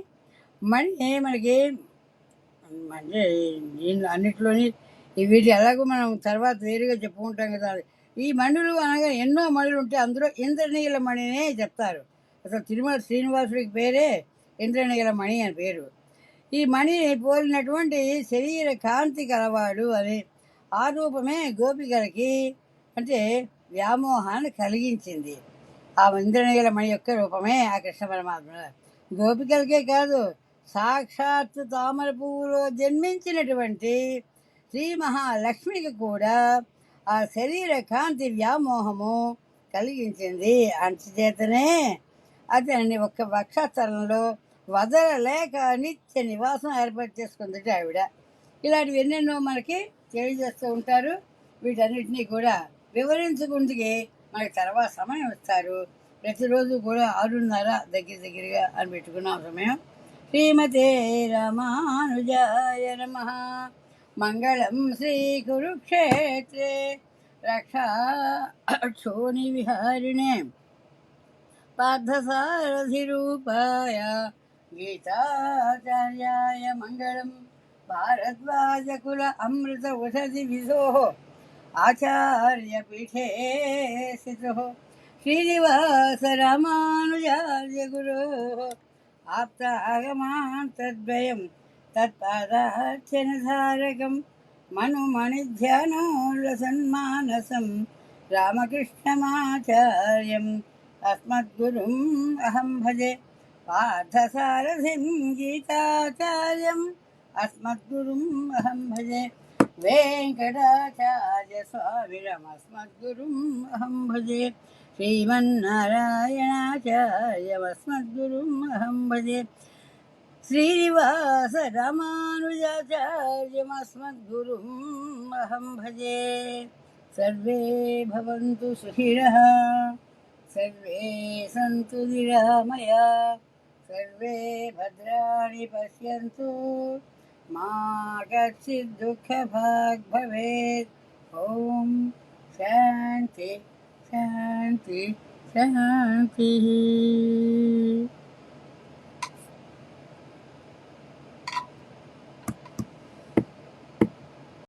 మణి మనకి అంటే అన్నిట్లోని వీటి ఎలాగో మనం తర్వాత వేరుగా చెప్పుకుంటాం కదా. ఈ మణులు అనగా ఎన్నో మణులు ఉంటాయి, అందులో ఇంద్రనీల మణినే చెప్తారు. అసలు తిరుమల శ్రీనివాసుడికి పేరే ఇంద్రనీల మణి అని పేరు. ఈ మణిని పోలినటువంటి శరీర కాంతి కలవాడు అని ఆ రూపమే గోపికలకి అంటే వ్యామోహాన్ని కలిగించింది. ఆ ఇంద్రనీల మణి యొక్క రూపమే ఆ కృష్ణ పరమాత్మ. గోపికలకే కాదు, సాక్షాత్తు తామర పువ్వులో జన్మించినటువంటి శ్రీ మహాలక్ష్మికి కూడా ఆ శరీర కాంతి వ్యామోహము కలిగించింది. అంచేతనే అతన్ని ఒక్క వక్షస్థలంలో వదలలేక నిత్య నివాసం ఏర్పాటు చేసుకుందట ఆవిడ. ఇలాంటివి ఎన్నెన్నో మనకి తెలియజేస్తూ ఉంటారు. వీటన్నిటినీ కూడా వివరించుకుంటే మనకి తర్వాత సమయం ఇస్తారు. ప్రతిరోజు కూడా 6:30 దగ్గరగా అని పెట్టుకున్నాం సమయం. శ్రీమతే రామానుజాయ నమః. మంగళం శ్రీ కురుక్షేత్రే రక్షాక్షోణి విహారిణే పార్థసారథిరూపాయ గీతాచార్యాయ మంగళం. భారద్వాజకుల అమృత ఉషధి విధోః ఆచార్యపీఠే స్థితః శ్రీనివాస రామానుజార్య గురోః ఆప్తాగమాంతద్వయం తత్పాదార్చనధారకం మనుమణిధ్యానోల్లసన్మానసం రామకృష్ణమాచార్యం అస్మద్గురుం అహం భజే. పార్థసారథిం గీతాచార్యం అస్మద్గురుం అహం భజే. వెంకటాచార్య స్వామిరమస్మద్గురుం అహం భజే. శ్రీమన్నారాయణాచార్యమస్మద్గురుం అహం భజే. శ్రీనివాస రామానుజాచార్యమస్మద్గురుం అహం భజే. సర్వే భవంతు సుఖినః, సర్వే సంతు నిరామయాః, సర్వే భద్రాణి పశ్యంతు, మా కచ్చిత్ దుఃఖభాగ్ భవేత్. ఓం శాంతి శాంతి శాంతి.